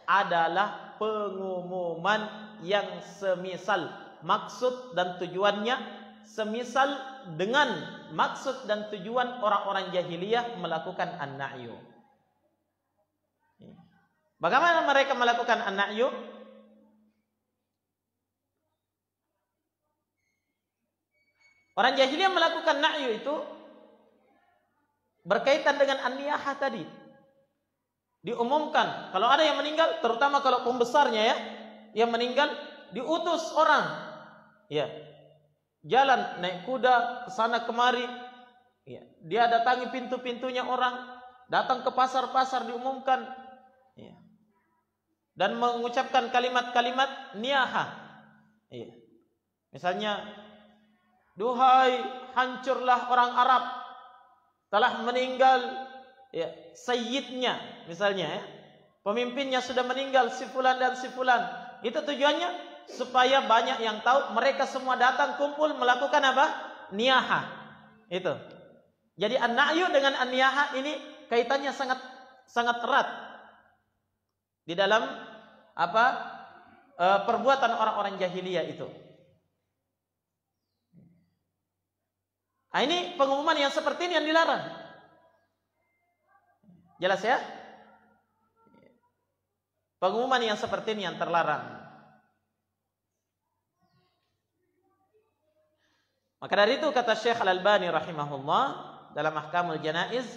adalah pengumuman yang semisal maksud dan tujuannya semisal dengan maksud dan tujuan orang-orang jahiliyah melakukan an-na'yu. Bagaimana mereka melakukan an-na'yu? Orang jahiliyah melakukan na'yu itu berkaitan dengan an-niyahah tadi. Diumumkan kalau ada yang meninggal, terutama kalau pembesarnya ya, yang meninggal, diutus orang, ya, jalan naik kuda ke sana kemari, ya, dia datangi pintu-pintunya orang, datang ke pasar-pasar diumumkan, ya, dan mengucapkan kalimat-kalimat niyahah, ya. Misalnya, duhai hancurlah orang Arab, telah meninggal, ya, sayyidnya, misalnya, ya, pemimpinnya sudah meninggal, si fulan dan si fulan. Itu tujuannya supaya banyak yang tahu, mereka semua datang kumpul melakukan apa? Niyahah. Itu. Jadi an-na'yu dengan an-niyahah ini kaitannya sangat sangat erat di dalam apa? Perbuatan orang-orang jahiliyah itu. Nah, ini pengumuman yang seperti ini yang dilarang. Jelas ya? Pengumuman yang seperti ini yang terlarang. Maka dari itu kata Syekh Al-Albani rahimahullah dalam Ahkamul Janaiz,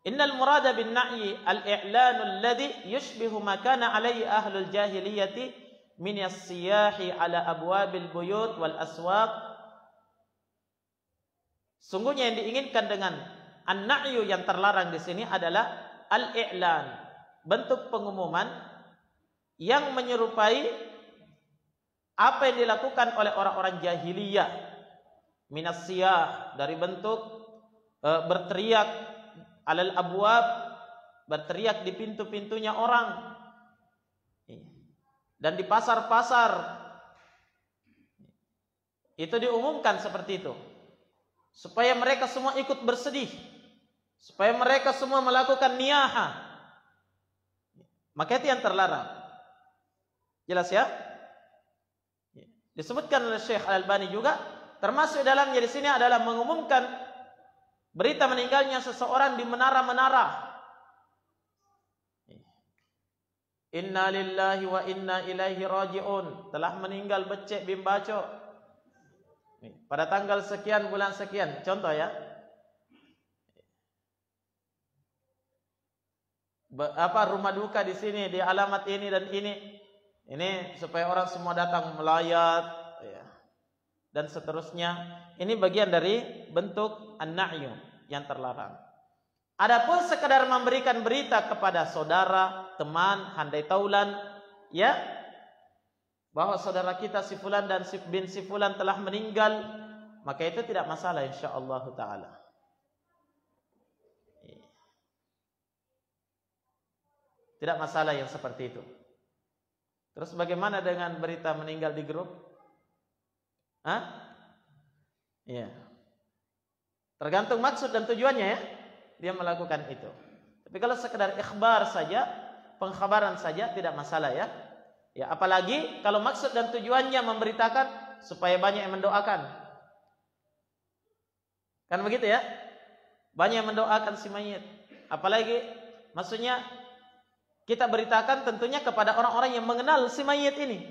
innal murada bin na'yi al-i'lanu alladhi yushbihu ma kana alayhi ahlul jahiliyati min as-siyahi ala abwabil buyut wal aswaq. Sungguhnya yang diinginkan dengan an-na'yu yang terlarang di sini adalah al-i'lan, bentuk pengumuman yang menyerupai apa yang dilakukan oleh orang-orang jahiliyah. Minas siyah, dari bentuk berteriak alal abwab, berteriak di pintu-pintunya orang, dan di pasar-pasar itu diumumkan seperti itu, supaya mereka semua ikut bersedih, supaya mereka semua melakukan niyahah. Maka itu yang terlarang. Jelas ya? Disebutkan oleh Syekh Al-Albani juga, termasuk dalamnya di sini adalah mengumumkan berita meninggalnya seseorang di menara-menara. Inna lillahi wa inna ilaihi raji'un, telah meninggal Becek bin Baco pada tanggal sekian bulan sekian. Contoh ya. Apa rumah duka di sini di alamat ini dan ini. Ini supaya orang semua datang melayat, ya, dan seterusnya. Ini bagian dari bentuk an-na'yu yang terlarang. Adapun sekedar memberikan berita kepada saudara, teman, handai taulan, ya, bahwa saudara kita si fulan dan bin si fulan telah meninggal, maka itu tidak masalah insyaallah taala. Tidak masalah yang seperti itu. Terus bagaimana dengan berita meninggal di grup? Hah? Iya. Tergantung maksud dan tujuannya ya. Dia melakukan itu. Tapi kalau sekedar ikhbar saja, pengkhabaran saja tidak masalah ya. Ya, apalagi kalau maksud dan tujuannya memberitakan supaya banyak yang mendoakan. Kan begitu ya? Banyak yang mendoakan si mayit. Apalagi maksudnya kita beritakan tentunya kepada orang-orang yang mengenal si mayit ini.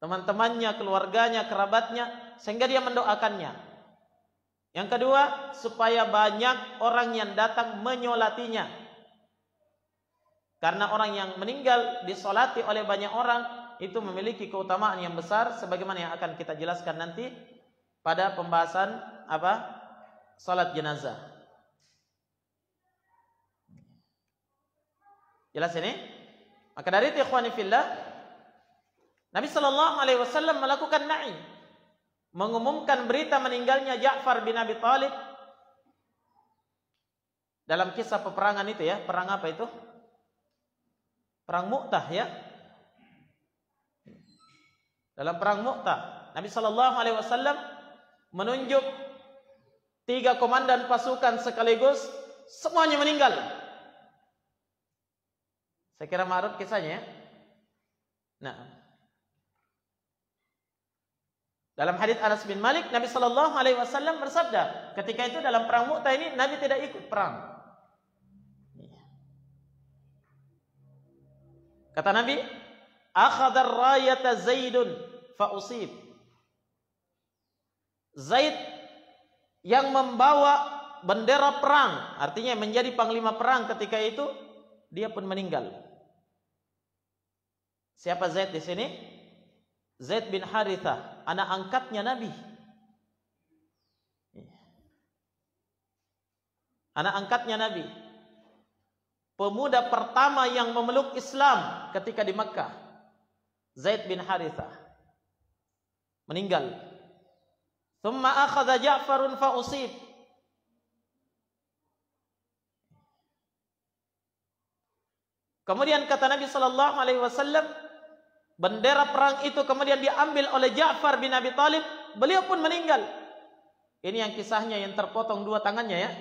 Teman-temannya, keluarganya, kerabatnya, sehingga dia mendoakannya. Yang kedua, supaya banyak orang yang datang menyolatinya. Karena orang yang meninggal disolati oleh banyak orang, itu memiliki keutamaan yang besar, sebagaimana yang akan kita jelaskan nanti pada pembahasan salat jenazah. Jelas ini? Maka dari itu ikhwani fillah, Nabi sallallahu alaihi wasallam melakukan na'i, mengumumkan berita meninggalnya Ja'far bin Abi Thalib dalam kisah peperangan itu ya. Perang apa itu? Perang Mu'tah ya. Dalam perang Mu'tah, Nabi sallallahu alaihi wasallam menunjuk 3 komandan pasukan sekaligus, semuanya meninggal. Saya kira ma'ruf kisahnya ya. Nah, dalam hadits Anas bin Malik, Nabi sallallahu alaihi wasallam bersabda, ketika itu dalam perang Mu'tah ini Nabi tidak ikut perang. Kata Nabi, akhadha ar-rayata Zaidun fa usib. Zaid yang membawa bendera perang, artinya menjadi panglima perang ketika itu, dia pun meninggal. Siapa Zaid di sini? Zaid bin Harithah, anak angkatnya Nabi. Anak angkatnya Nabi. Pemuda pertama yang memeluk Islam ketika di Makkah. Zaid bin Harithah meninggal. Thumma akhadha Ja'farun fa usib. Kemudian kata Nabi sallallahu alaihi wasallam, bendera perang itu kemudian diambil oleh Ja'far bin Abi Thalib, beliau pun meninggal. Ini yang kisahnya yang terpotong 2 tangannya ya.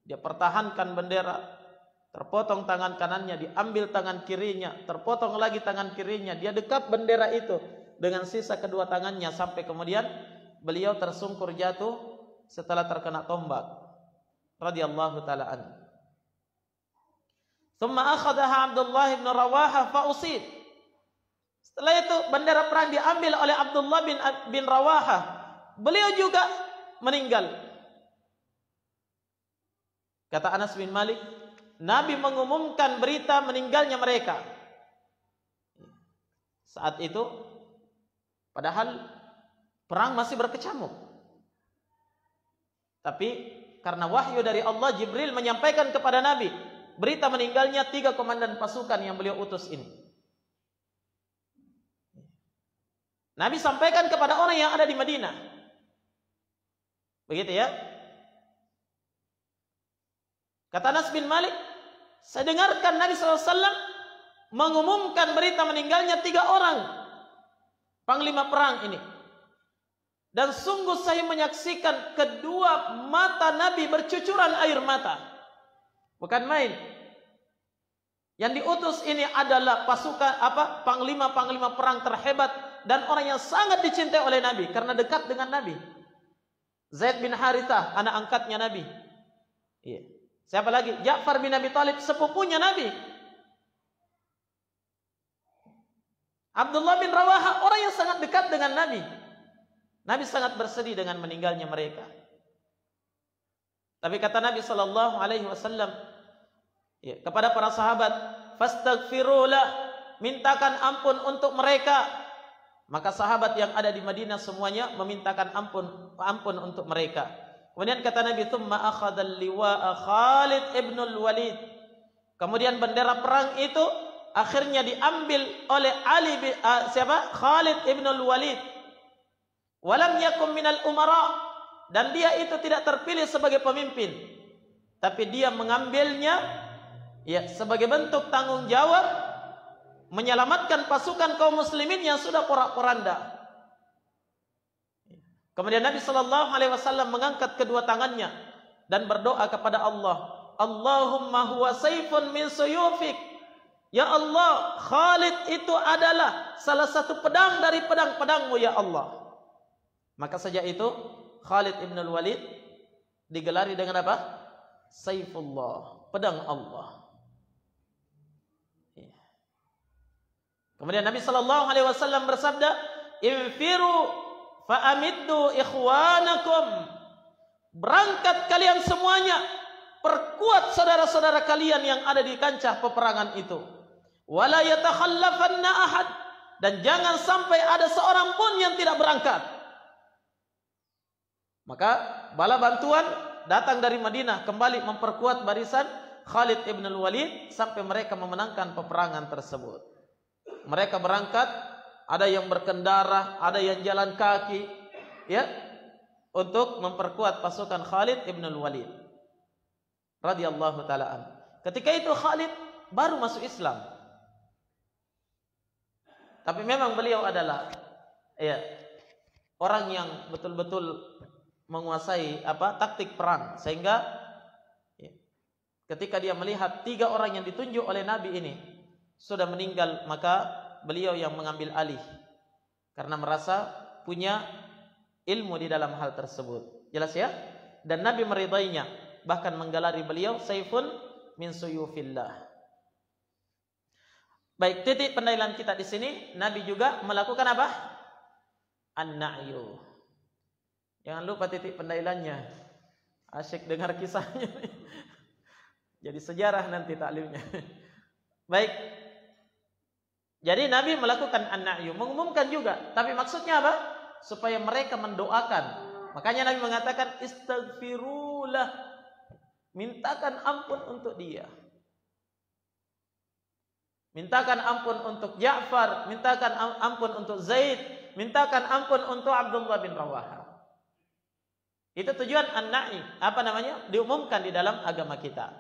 Dia pertahankan bendera, terpotong tangan kanannya, diambil tangan kirinya, terpotong lagi tangan kirinya, dia dekat bendera itu dengan sisa kedua tangannya sampai kemudian beliau tersungkur jatuh setelah terkena tombak. Radhiyallahu taala anhu. Tsumma akhadaha Abdullah bin Rawaha fa usib. Setelah itu bendera perang diambil oleh Abdullah bin Rawaha. Beliau juga meninggal. Kata Anas bin Malik, Nabi mengumumkan berita meninggalnya mereka. Saat itu, padahal perang masih berkecamuk. Tapi karena wahyu dari Allah, Jibril menyampaikan kepada Nabi berita meninggalnya 3 komandan pasukan yang beliau utus ini. Nabi sampaikan kepada orang yang ada di Madinah. Begitu ya. Kata Anas bin Malik, saya dengarkan Nabi SAW mengumumkan berita meninggalnya 3 orang panglima perang ini. Dan sungguh saya menyaksikan kedua mata Nabi bercucuran air mata. Bukan main. Yang diutus ini adalah pasukan panglima-panglima perang terhebat dan orang yang sangat dicintai oleh Nabi karena dekat dengan Nabi. Zaid bin Harithah, anak angkatnya Nabi. Iya. Siapa lagi? Ja'far bin Abi Thalib, sepupunya Nabi. Abdullah bin Rawaha, orang yang sangat dekat dengan Nabi. Nabi sangat bersedih dengan meninggalnya mereka. Tapi kata Nabi sallallahu alaihi wasallam kepada para sahabat, fastaghfirulah, mintakan ampun untuk mereka. Maka sahabat yang ada di Madinah semuanya memintakan ampun untuk mereka. Kemudian kata Nabi, "Tsumma akhadhal liwa'a Khalid ibn al-Walid." Kemudian bendera perang itu akhirnya diambil oleh Khalid ibn al-Walid. Walam yakum minal umara, dan dia itu tidak terpilih sebagai pemimpin, tapi dia mengambilnya sebagai bentuk tanggung jawab menyelamatkan pasukan kaum muslimin yang sudah porak-poranda. Kemudian Nabi sallallahu alaihi wasallam mengangkat kedua tangannya dan berdoa kepada Allah, Allahumma huwa sayfun min suyufik. Ya Allah, Khalid itu adalah salah satu pedang dari pedang-pedangmu ya Allah. Maka sejak itu Khalid ibn al-Walid digelari dengan apa? Saifullah, pedang Allah. Kemudian Nabi sallallahu alaihi wasallam bersabda, "Infiru fa'amiddu ikhwanakum." Berangkat kalian semuanya, perkuat saudara-saudara kalian yang ada di kancah peperangan itu. Wala yatakhallafanna ahad, dan jangan sampai ada seorang pun yang tidak berangkat. Maka bala bantuan datang dari Madinah kembali memperkuat barisan Khalid ibn al-Walid sampai mereka memenangkan peperangan tersebut. Mereka berangkat, ada yang berkendara, ada yang jalan kaki, ya, untuk memperkuat pasukan Khalid ibn al-Walid radhiyallahu taala an. Ketika itu Khalid baru masuk Islam. Tapi memang beliau adalah ya orang yang betul-betul menguasai taktik perang, sehingga ya, ketika dia melihat 3 orang yang ditunjuk oleh Nabi ini sudah meninggal, maka beliau yang mengambil alih karena merasa punya ilmu di dalam hal tersebut. Jelas ya? Dan Nabi meridainya, bahkan menggelari beliau saifun min suyufillah. Baik, titik pendalilan kita di sini, Nabi juga melakukan apa? An-na'yu. Jangan lupa titik pendalilannya. Asyik dengar kisahnya. Jadi sejarah nanti taklimnya. Baik. Jadi Nabi melakukan an-na'yu, mengumumkan juga. Tapi maksudnya apa? Supaya mereka mendoakan. Makanya Nabi mengatakan istaghfirulah. Mintakan ampun untuk dia. Mintakan ampun untuk Ja'far, mintakan ampun untuk Zaid, mintakan ampun untuk Abdullah bin Rawaha. Itu tujuan an-na'i, diumumkan di dalam agama kita.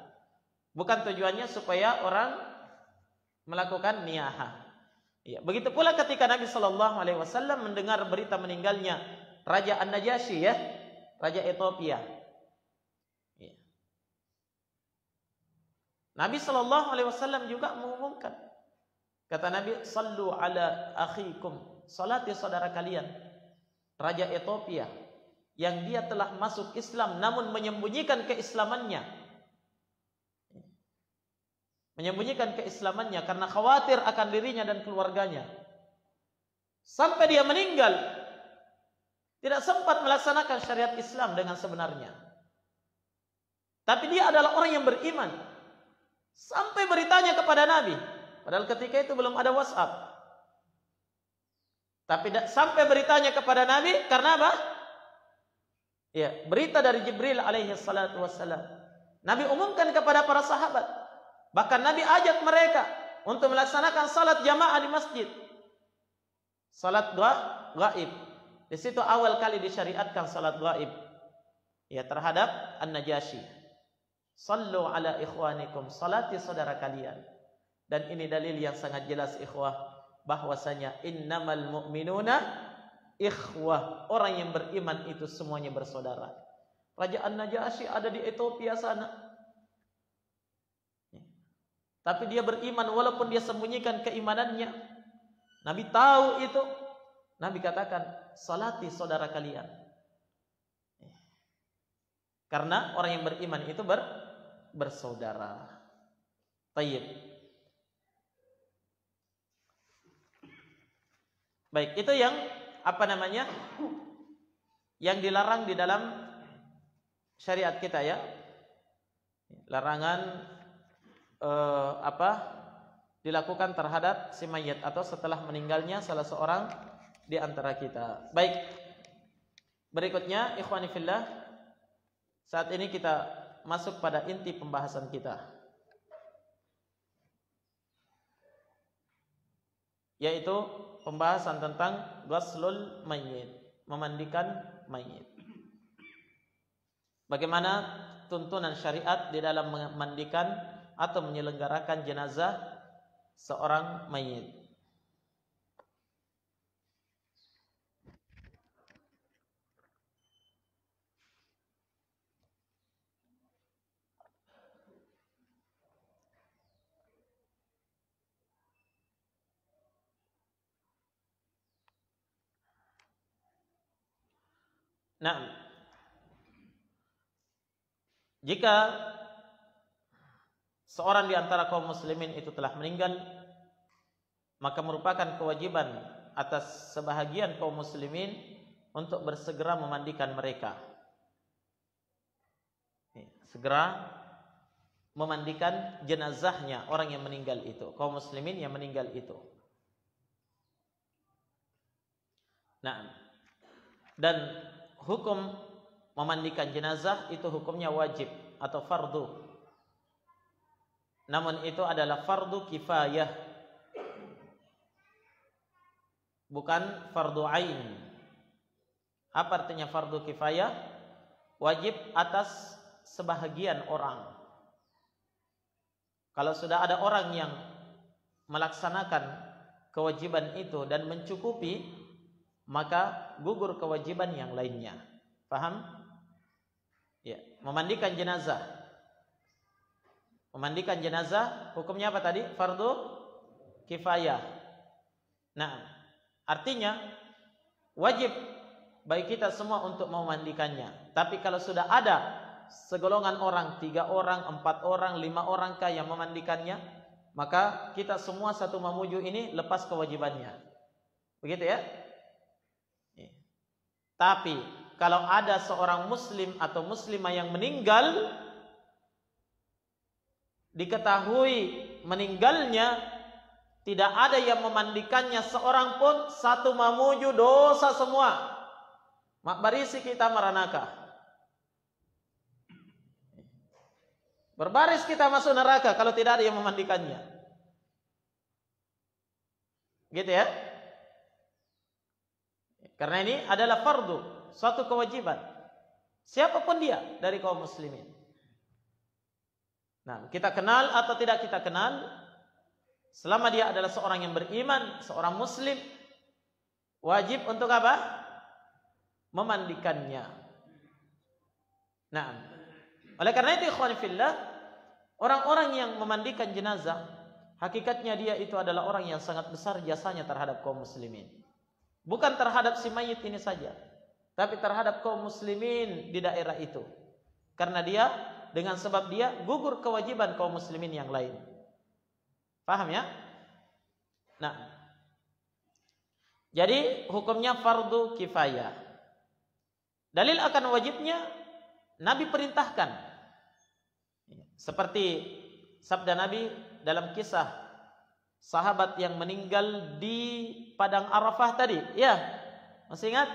Bukan tujuannya supaya orang melakukan niyaha. Ya, begitu pula ketika Nabi sallallahu alaihi wasallam mendengar berita meninggalnya Raja An-Najasyi, ya, Raja Ethiopia. Ya. Nabi sallallahu alaihi wasallam juga mengumumkan. Kata Nabi, "Sallu ala akhikum." Salati saudara kalian, Raja Ethiopia, yang dia telah masuk Islam namun menyembunyikan keislamannya. Menyembunyikan keislamannya karena khawatir akan dirinya dan keluarganya. Sampai dia meninggal, tidak sempat melaksanakan syariat Islam dengan sebenarnya. Tapi dia adalah orang yang beriman. Sampai beritanya kepada Nabi. Padahal ketika itu belum ada WhatsApp. Tapi sampai beritanya kepada Nabi karena apa? Ya, berita dari Jibril alaihi salatu wassalam. Nabi umumkan kepada para sahabat. Bahkan Nabi ajak mereka untuk melaksanakan salat jamaah di masjid. Salat gaib. Di situ awal kali disyariatkan salat gaib. Ya, terhadap An-Najasyi. Sallu ala ikhwanikum, salati saudara kalian. Dan ini dalil yang sangat jelas ikhwah, bahwasanya innamal mu'minuna ikhwah. Orang yang beriman itu semuanya bersaudara. Raja An-Najasyi ada di Ethiopia sana. Tapi dia beriman walaupun dia sembunyikan keimanannya. Nabi tahu itu. Nabi katakan, salati saudara kalian. Karena orang yang beriman itu bersaudara. Tayyib. Baik, itu yang yang dilarang di dalam syariat kita, ya. Larangan dilakukan terhadap si mayit atau setelah meninggalnya salah seorang di antara kita. Baik. Berikutnya, ikhwani fillah, saat ini kita masuk pada inti pembahasan kita, yaitu pembahasan tentang ghuslul mayyit, memandikan mayit. Bagaimana tuntunan syariat di dalam memandikan atau menyelenggarakan jenazah seorang mayit. Nah, jika seorang di antara kaum muslimin itu telah meninggal, maka merupakan kewajiban atas sebahagian kaum muslimin untuk bersegera memandikan mereka. Segera memandikan jenazahnya orang yang meninggal itu, kaum muslimin yang meninggal itu. Nah, dan hukum memandikan jenazah itu hukumnya wajib atau fardu. Namun itu adalah fardu kifayah, bukan fardu ain. Apa artinya fardu kifayah? Wajib atas sebahagian orang. Kalau sudah ada orang yang melaksanakan kewajiban itu dan mencukupi, maka gugur kewajiban yang lainnya. Paham? Ya, memandikan jenazah. Memandikan jenazah hukumnya apa tadi? Fardu kifayah. Nah, artinya wajib bagi kita semua untuk memandikannya. Tapi kalau sudah ada segolongan orang, 3 orang, 4 orang, 5 orang kah yang memandikannya, maka kita semua satu Mamuju ini lepas kewajibannya. Begitu ya? Tapi kalau ada seorang muslim atau muslimah yang meninggal, diketahui meninggalnya, tidak ada yang memandikannya seorang pun, satu Mamuju dosa semua. Mak barisi kita meranaka. Berbaris kita masuk neraka kalau tidak ada yang memandikannya. Gitu ya? Karena ini adalah fardu, suatu kewajiban. Siapapun dia dari kaum muslimin. Nah, kita kenal atau tidak kita kenal, selama dia adalah seorang yang beriman, seorang muslim, wajib untuk apa? Memandikannya. Nah, oleh karena itu ikhwan fillah, orang-orang yang memandikan jenazah, hakikatnya dia itu adalah orang yang sangat besar jasanya terhadap kaum muslimin. Bukan terhadap si mayit ini saja, tapi terhadap kaum muslimin di daerah itu. Karena dia, dengan sebab dia gugur kewajiban kaum muslimin yang lain. Paham ya? Nah, jadi hukumnya fardu kifayah. Dalil akan wajibnya, Nabi perintahkan. Seperti sabda Nabi dalam kisah sahabat yang meninggal di padang Arafah tadi. Ya, masih ingat?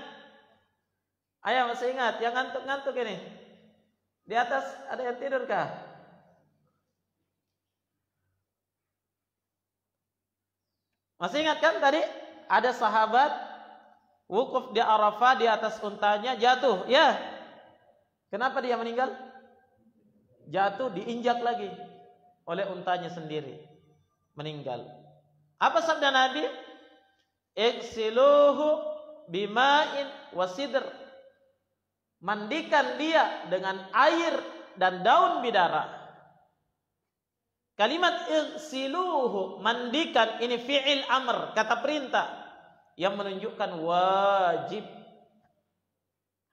Ayah masih ingat? Yang ngantuk-ngantuk ini. Di atas ada yang tidur kah? Masih ingat kan tadi? Ada sahabat wukuf di Arafah, di atas untanya jatuh. Ya. Kenapa dia meninggal? Jatuh, diinjak lagi oleh untanya sendiri. Meninggal. Apa sabda Nabi? Iksiluhu bima'in wasidr. Mandikan dia dengan air dan daun bidara. Kalimat iksiluhu, mandikan, ini fi'il amr, kata perintah, yang menunjukkan wajib.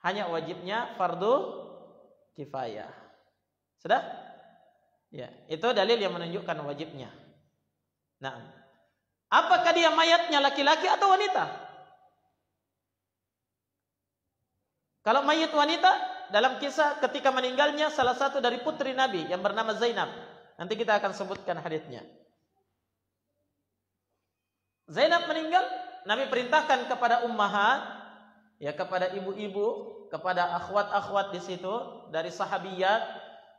Hanya wajibnya fardu kifayah. Sudah? Ya, itu dalil yang menunjukkan wajibnya. Nah, apakah dia mayatnya laki-laki atau wanita? Kalau mayat wanita, dalam kisah ketika meninggalnya salah satu dari putri Nabi yang bernama Zainab. Nanti kita akan sebutkan haditsnya. Zainab meninggal, Nabi perintahkan kepada ummahat, ya kepada ibu-ibu, kepada akhwat-akhwat di situ dari sahabiyat,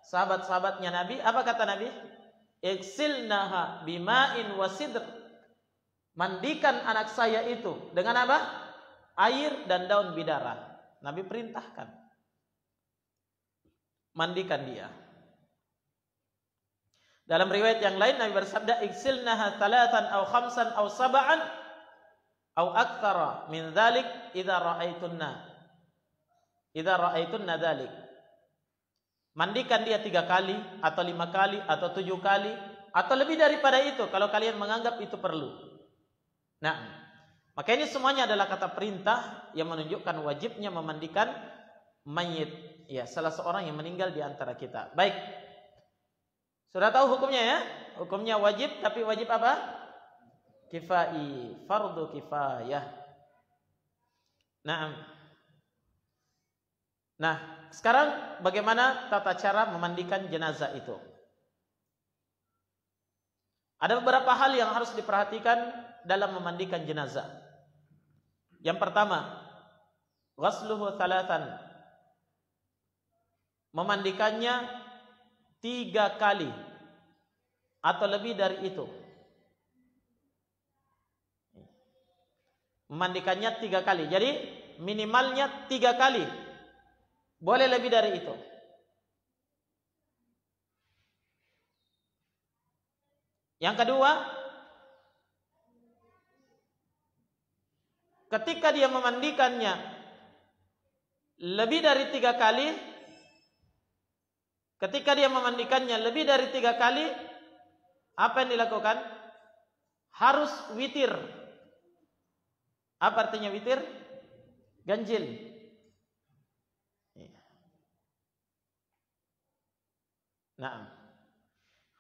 sahabat-sahabatnya Nabi. Apa kata Nabi? Iksilnaha bima'in wasidr. Mandikan anak saya itu dengan apa? Air dan daun bidara. Nabi perintahkan. Mandikan dia. Dalam riwayat yang lain Nabi bersabda, "Igsilnaha thalathan aw khamsan aw sab'an aw aktsara min dzalik idza ra'aitunna dzalik." Mandikan dia 3 kali atau 5 kali atau 7 kali atau lebih daripada itu kalau kalian menganggap itu perlu. Nah, maka ini semuanya adalah kata perintah yang menunjukkan wajibnya memandikan mayit, ya, salah seorang yang meninggal di antara kita. Baik. Sudah tahu hukumnya ya? Hukumnya wajib, tapi wajib apa? Kifai, fardu kifayah. Nah, sekarang bagaimana tata cara memandikan jenazah itu? Ada beberapa hal yang harus diperhatikan dalam memandikan jenazah. Yang pertama, ghasluhu thalathan. Memandikannya 3 kali atau lebih dari itu. Memandikannya 3 kali. Jadi minimalnya 3 kali. Boleh lebih dari itu. Yang kedua, ketika dia memandikannya lebih dari 3 kali, apa yang dilakukan? Harus witir. Apa artinya witir? Ganjil. Nah,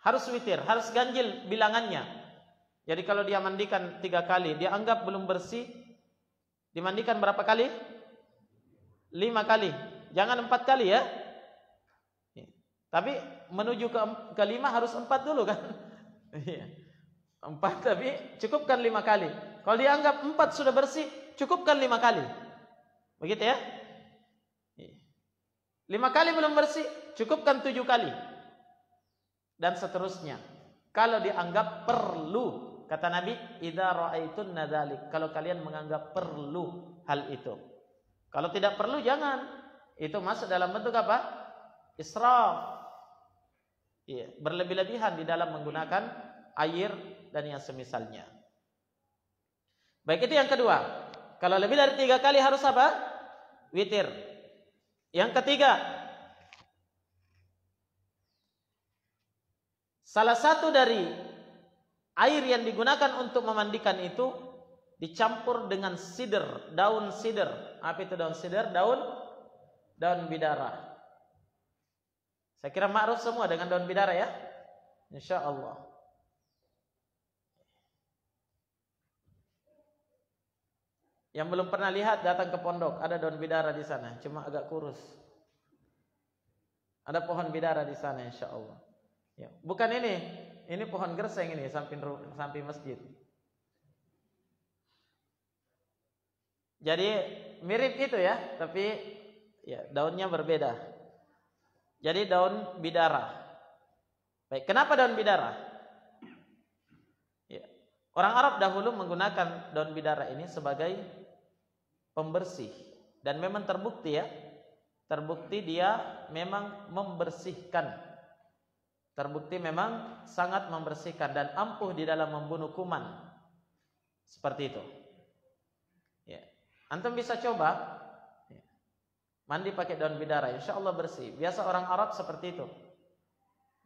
harus witir, harus ganjil bilangannya. Jadi kalau dia mandikan 3 kali, dia anggap belum bersih, dimandikan berapa kali? 5 kali. Jangan 4 kali ya. Tapi menuju ke 5 harus 4 dulu kan. 4, tapi cukupkan 5 kali. Kalau dia anggap 4 sudah bersih, cukupkan 5 kali. Begitu ya. 5 kali belum bersih, cukupkan 7 kali. Dan seterusnya. Kalau dianggap perlu, kata Nabi, idza ra'aitunna dzalik, kalau kalian menganggap perlu hal itu. Kalau tidak perlu jangan. Itu masuk dalam bentuk apa? Israf. Iya, berlebih-lebihan di dalam menggunakan air dan yang semisalnya. Baik, itu yang kedua. Kalau lebih dari 3 kali harus apa? Witir. Yang ketiga, salah satu dari air yang digunakan untuk memandikan itu dicampur dengan sidr, daun sidr. Apa itu daun sidr? Daun bidara. Saya kira ma'ruf semua dengan daun bidara ya. Insya Allah. Yang belum pernah lihat datang ke pondok, ada daun bidara di sana, cuma agak kurus. Ada pohon bidara di sana insya Allah. Ya, bukan ini pohon gerseng ini samping masjid. Jadi mirip itu ya, tapi ya daunnya berbeda. Jadi daun bidara. Baik, kenapa daun bidara? Ya, orang Arab dahulu menggunakan daun bidara ini sebagai pembersih dan memang terbukti ya. Terbukti dia memang membersihkan. Terbukti memang sangat membersihkan dan ampuh di dalam membunuh kuman. Seperti itu. Ya. Antum bisa coba mandi pakai daun bidara, insya Allah bersih. Biasa orang Arab seperti itu.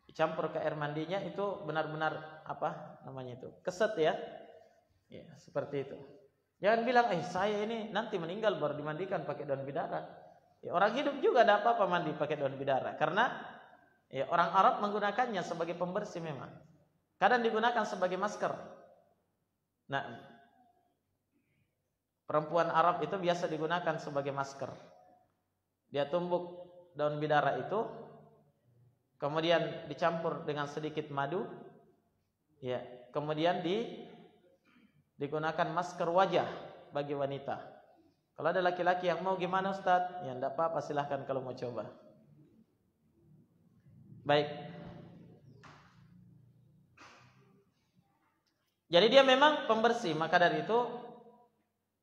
Dicampur ke air mandinya itu benar-benar apa namanya itu? Keset ya. Ya, seperti itu. Jangan bilang, saya ini nanti meninggal baru dimandikan pakai daun bidara. Ya, orang hidup juga ada apa-apa mandi pakai daun bidara. Karena ya, orang Arab menggunakannya sebagai pembersih memang. Kadang digunakan sebagai masker. Nah, perempuan Arab itu biasa digunakan sebagai masker. Dia tumbuk daun bidara itu, kemudian dicampur dengan sedikit madu, ya, kemudian digunakan masker wajah bagi wanita. Kalau ada laki-laki yang mau gimana Ustaz? Ya enggak apa-apa, silahkan kalau mau coba. Baik. Jadi dia memang pembersih, maka dari itu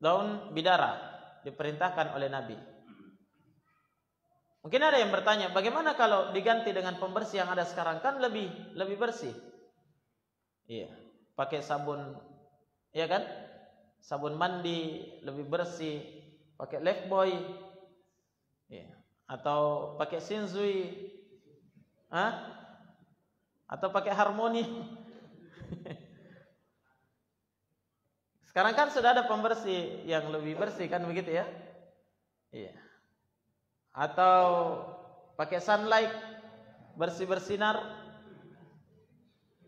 daun bidara diperintahkan oleh Nabi. Mungkin ada yang bertanya, bagaimana kalau diganti dengan pembersih yang ada sekarang, kan lebih bersih? Iya, pakai sabun, ya kan? Sabun mandi lebih bersih, pakai Lifebuoy, iya. Atau pakai Shinzui, atau pakai Harmony. Sekarang kan sudah ada pembersih yang lebih bersih, kan begitu ya? Iya. Atau pakai Sunlight, bersih bersinar.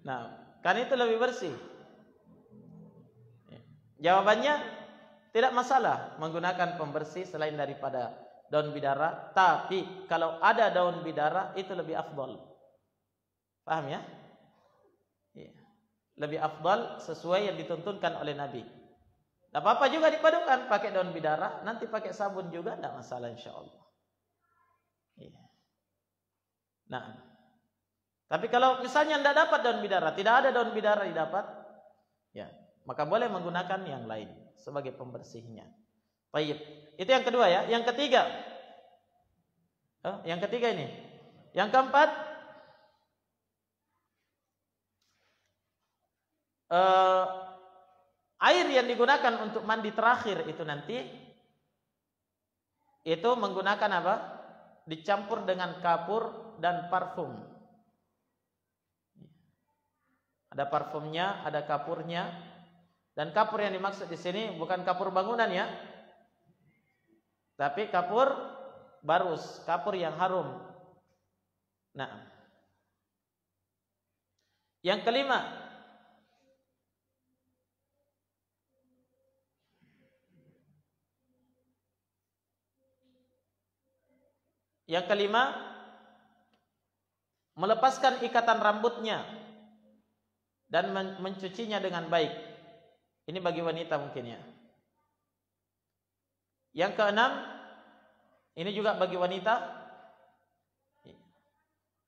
Nah, kan itu lebih bersih. Jawabannya tidak masalah menggunakan pembersih selain daripada daun bidara, tapi kalau ada daun bidara itu lebih afdal. Paham ya? Iya. Lebih afdal sesuai yang dituntunkan oleh Nabi. Tak apa-apa juga dipadukan, pakai daun bidara, nanti pakai sabun juga tidak masalah insyaallah. Iya. Nah, tapi kalau misalnya tidak dapat daun bidara, tidak ada daun bidara didapat, ya, maka boleh menggunakan yang lain sebagai pembersihnya. Baik, itu yang kedua ya. Yang ketiga, yang ketiga ini, yang keempat, air yang digunakan untuk mandi terakhir itu nanti, itu menggunakan apa? Dicampur dengan kapur dan parfum. Ada parfumnya, ada kapurnya. Dan kapur yang dimaksud di sini bukan kapur bangunan ya, tapi kapur barus, kapur yang harum. Nah, yang kelima, melepaskan ikatan rambutnya dan mencucinya dengan baik. Ini bagi wanita mungkin ya. Yang keenam, ini juga bagi wanita,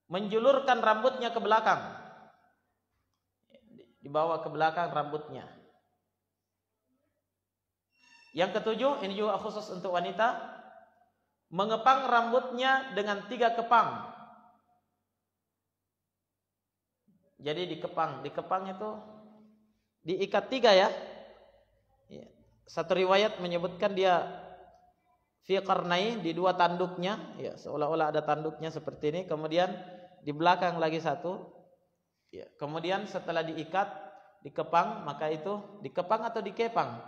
menjulurkan rambutnya ke belakang, dibawa ke belakang rambutnya. Yang ketujuh, ini juga khusus untuk wanita, mengepang rambutnya dengan 3 kepang. Jadi dikepang itu diikat 3 ya. Satu riwayat menyebutkan dia fi qarnai, di 2 tanduknya, ya, seolah-olah ada tanduknya seperti ini. Kemudian di belakang lagi 1. Ya, kemudian setelah diikat, dikepang, maka itu dikepang atau dikepang?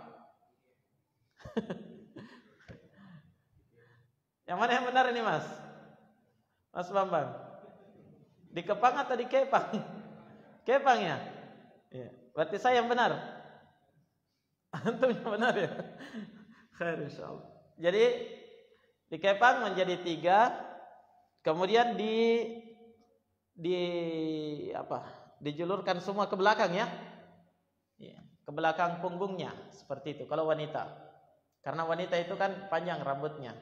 Yang mana yang benar ini Mas? Mas Bambang. Dikepang atau dikepang? Kepang ya? Ya. Berarti saya yang benar. Antum yang benar ya? Khair insyaallah. Jadi dikepang menjadi 3, kemudian dijulurkan semua ke belakang ya. Ke belakang punggungnya seperti itu kalau wanita. Karena wanita itu kan panjang rambutnya.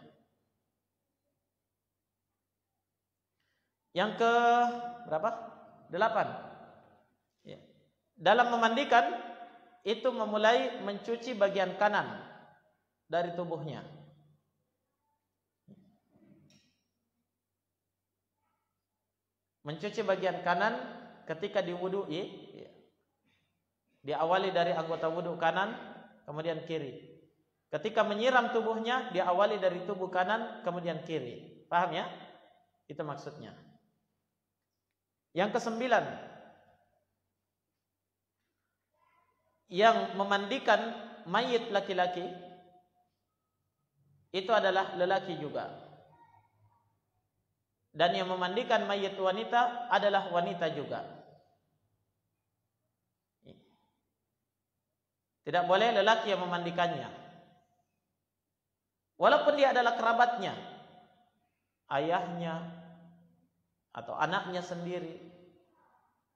Yang ke berapa? 8. Ya. Dalam memandikan itu memulai mencuci bagian kanan dari tubuhnya. Mencuci bagian kanan ketika diwudu'i, diawali dari anggota wudu kanan, kemudian kiri. Ketika menyiram tubuhnya, diawali dari tubuh kanan, kemudian kiri. Paham ya? Itu maksudnya. Yang ke-9, yang memandikan mayit laki-laki itu adalah lelaki juga. Dan yang memandikan mayit wanita adalah wanita juga. Tidak boleh lelaki yang memandikannya. Walaupun dia adalah kerabatnya, ayahnya atau anaknya sendiri,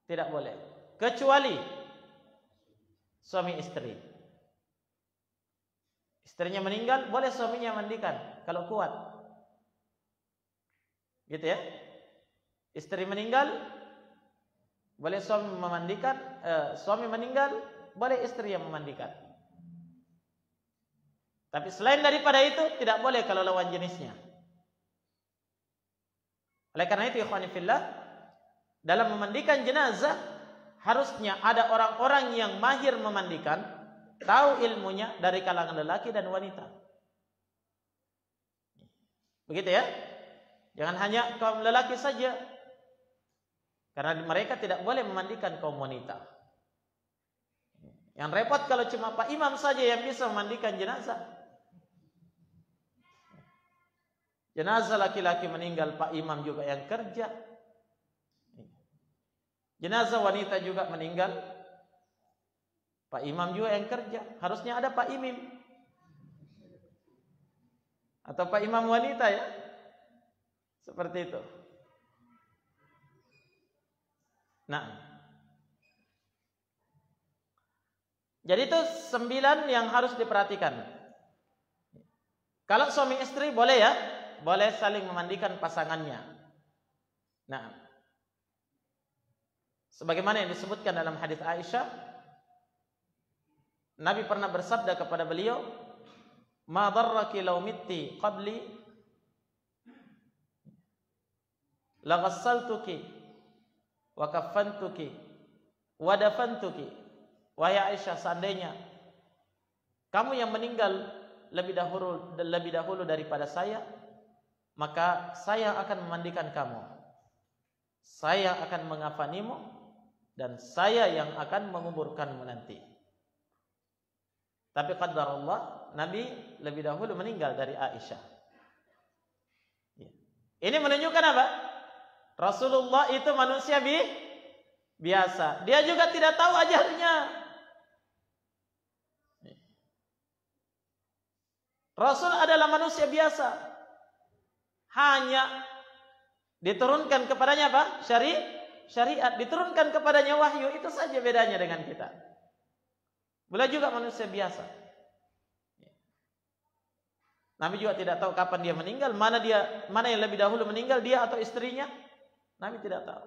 tidak boleh. Kecuali suami istri. Istrinya meninggal, boleh suaminya mandikan kalau kuat. Gitu ya. Istri meninggal, boleh suami memandikan. Suami meninggal, boleh istri yang memandikan. Tapi selain daripada itu, tidak boleh kalau lawan jenisnya. Oleh karena itu ikhwani fillah, dalam memandikan jenazah harusnya ada orang-orang yang mahir memandikan, tahu ilmunya dari kalangan lelaki dan wanita. Begitu ya? Jangan hanya kaum lelaki saja, karena mereka tidak boleh memandikan kaum wanita. Yang repot kalau cuma Pak Imam saja yang bisa memandikan jenazah. Jenazah laki-laki meninggal, Pak Imam juga yang kerja. Jenazah wanita juga meninggal, Pak Imam juga yang kerja. Harusnya ada Pak Imim atau Pak Imam wanita ya. Seperti itu. Nah, jadi itu 9 yang harus diperhatikan. Kalau suami istri boleh ya, boleh saling memandikan pasangannya. Nah, sebagaimana yang disebutkan dalam hadis Aisyah, Nabi pernah bersabda kepada beliau, "Ma darraki law mitti qabli la ghassaltuki wa kaffantuki wa dafantuki." Wahai Aisyah, seandainya kamu yang meninggal lebih dahulu daripada saya, maka saya akan memandikan kamu, saya akan mengafanimu, dan saya yang akan menguburkanmu nanti. Tapi qadar Allah, Nabi lebih dahulu meninggal dari Aisyah. Ini menunjukkan apa? Rasulullah itu manusia biasa. Dia juga tidak tahu ajalnya. Rasul adalah manusia biasa. Hanya diturunkan kepadanya apa? Syariat. Diturunkan kepadanya wahyu. Itu saja bedanya dengan kita. Beliau juga manusia biasa. Nabi juga tidak tahu kapan dia meninggal, mana yang lebih dahulu meninggal, dia atau istrinya. Nabi tidak tahu.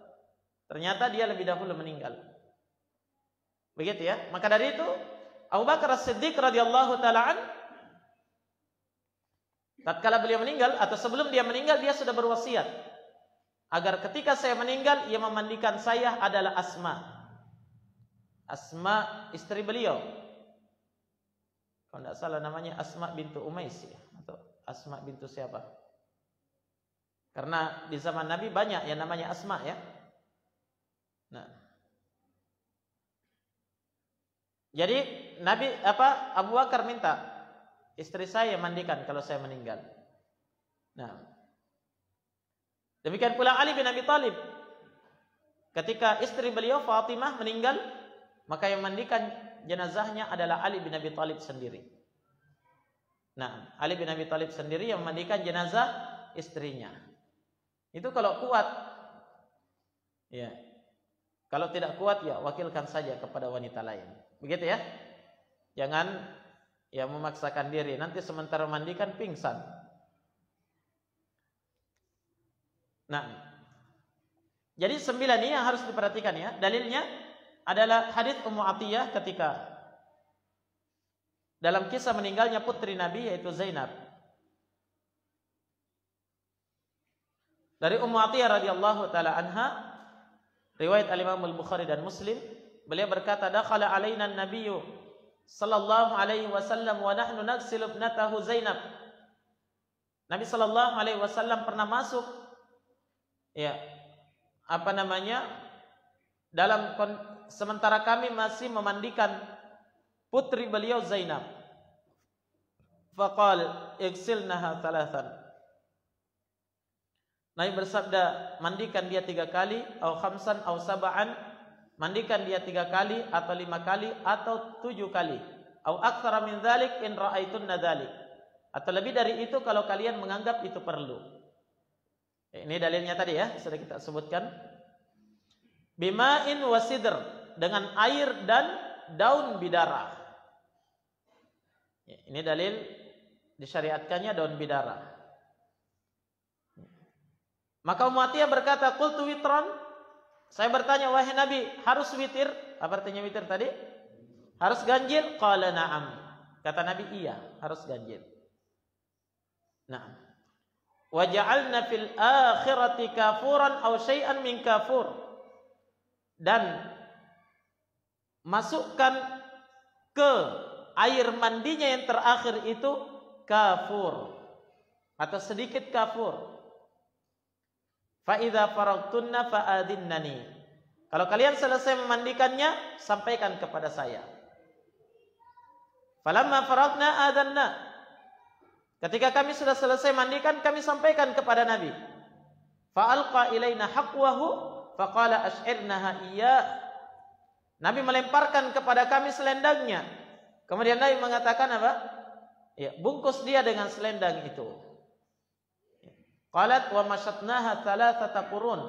Ternyata dia lebih dahulu meninggal. Begitu ya. Maka dari itu Abu Bakar As-Siddiq radhiyallahu taala an, tatkala beliau meninggal atau sebelum dia meninggal, dia sudah berwasiat agar ketika saya meninggal, yang memandikan saya adalah Asma istri beliau. Kalau tidak salah namanya Asma bintu Umais ya, atau Asma bintu siapa? Karena di zaman Nabi banyak yang namanya Asma ya. Nah, jadi Abu Bakar minta istri saya mandikan kalau saya meninggal. Nah, demikian pula Ali bin Abi Thalib. Ketika istri beliau Fatimah meninggal, maka yang mandikan jenazahnya adalah Ali bin Abi Thalib sendiri. Nah, Ali bin Abi Thalib sendiri yang memandikan jenazah istrinya. Itu kalau kuat. Ya. Kalau tidak kuat ya wakilkan saja kepada wanita lain. Begitu ya. Jangan ya memaksakan diri, nanti sementara mandikan pingsan. Nah, jadi 9 ini yang harus diperhatikan ya. Dalilnya adalah hadis Ummu Atiyah ketika dalam kisah meninggalnya putri Nabi yaitu Zainab. Dari Ummu Atiyah radhiyallahu taala anha, riwayat Al-Imam Al-Bukhari dan Muslim, beliau berkata, "Dakhala alaina an-nabiyyu sallallahu alaihi wasallam wa nahnu nagsilu ibnatahu Zainab." Nabi sallallahu alaihi wasallam pernah masuk sementara kami masih memandikan putri beliau Zainab. Faqal igsilnaha thalathan. Nabi bersabda, mandikan dia 3 kali, atau khamsan, atau sab'an, mandikan dia 3 kali, atau 5 kali, atau 7 kali, atau aktsara min dzalik in ra'aitunna dzalik, atau lebih dari itu kalau kalian menganggap itu perlu. Ini dalilnya tadi ya, sudah kita sebutkan. Bima'in wasidr, dengan air dan daun bidara. Ini dalil disyariatkannya daun bidara. Maka Ummu Atiyah berkata, qultu witran, saya bertanya, wahai Nabi, harus witir? Apa artinya witir tadi? Harus ganjil? Qala na'am. Kata Nabi, iya, harus ganjil. Nah, wa ja'alna fil akhirati kafuran aw syai'an min kafur, dan masukkan ke air mandinya yang terakhir itu kafur atau sedikit kafur. Fa idza faragtunna fa'adinnani, kalau kalian selesai memandikannya sampaikan kepada saya. Falamma faragna adanna, ketika kami sudah selesai mandikan, kami sampaikan kepada Nabi. Fa'alqa ilaina haqwahu faqala ash'irnaha iya. Nabi melemparkan kepada kami selendangnya. Kemudian Nabi mengatakan apa? Ya, bungkus dia dengan selendang itu. Qalat wa masyatnaha thalathata qurun,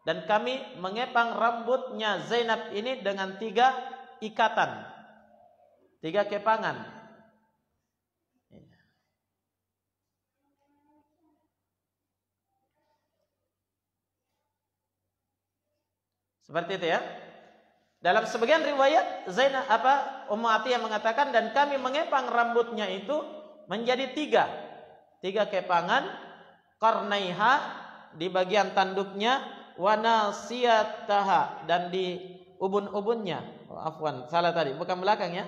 dan kami mengepang rambutnya Zainab ini dengan 3 ikatan, 3 kepangan. Seperti itu ya. Dalam sebagian riwayat Zainab Ummu Atiyah mengatakan, dan kami mengepang rambutnya itu menjadi 3 kepangan, qarnaiha di bagian tanduknya, wa nasiyataha dan di ubun-ubunnya. Oh, afwan, salah tadi, bukan belakang ya.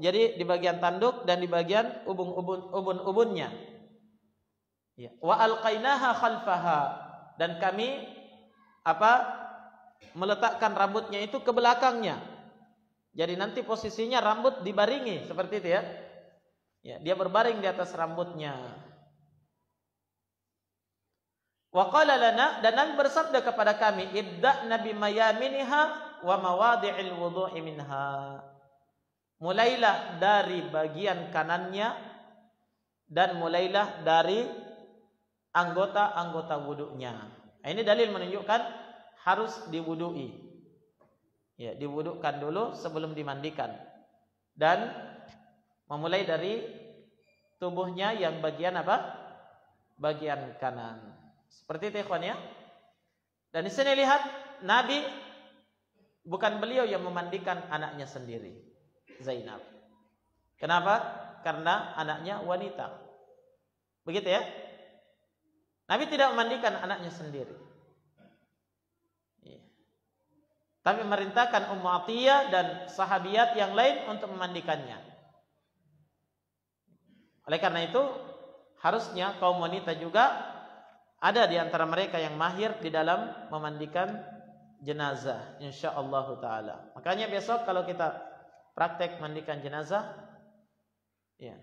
Jadi di bagian tanduk dan di bagian ubun-ubunnya. Ya. Wa alqainaha khalfaha, dan kami meletakkan rambutnya itu ke belakangnya. Jadi nanti posisinya rambut dibaringi seperti itu ya. Ya, dia berbaring di atas rambutnya. Wa qala lana, dan Nabi bersabda kepada kami, ibda'na bimayaminiha wa mawadi'il wudu'i minha. Mulailah dari bagian kanannya dan mulailah dari anggota-anggota wudunya. Nah, ini dalil menunjukkan harus diwudui. Ya, diwudukkan dulu sebelum dimandikan. Dan memulai dari tubuhnya yang bagian bagian kanan. Seperti itu ikhwan ya. Dan di sini lihat, Nabi bukan beliau yang memandikan anaknya sendiri, Zainab. Kenapa? Karena anaknya wanita. Begitu ya. Nabi tidak memandikan anaknya sendiri, tapi merintahkan Ummu Atiyah dan sahabiat yang lain untuk memandikannya. Oleh karena itu, harusnya kaum wanita juga ada di antara mereka yang mahir di dalam memandikan jenazah, insyaallah taala. Makanya besok kalau kita praktek mandikan jenazah, ya,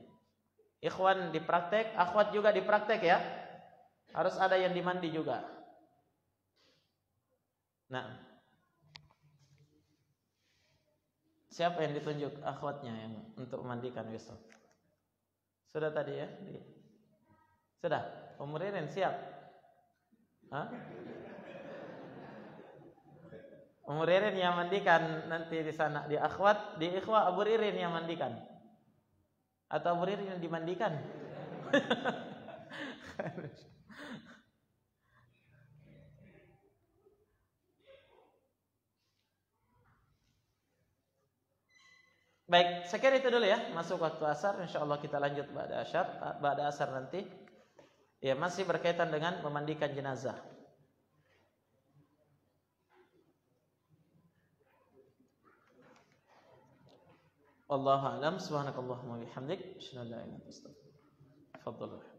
ikhwan dipraktek, akhwat juga dipraktek ya. Harus ada yang dimandi juga. Nah, siapa yang ditunjuk akhwatnya yang untuk memandikan besok? Sudah tadi ya? Sudah? Umur Irin siap? Hah? Umur Irin yang mandikan nanti di sana, di akhwat, di ikhwah Abu Irin yang mandikan. Atau Abu Irin yang dimandikan? Baik, sekira itu dulu ya. Masuk waktu asar, insyaallah kita lanjut pada asar nanti. Ya, masih berkaitan dengan memandikan jenazah. Wallahu a'lam. Subhanakallahumma wa bihamdik, asyhadu an la ilaha illa anta, astaghfiruka wa atubu ilaik.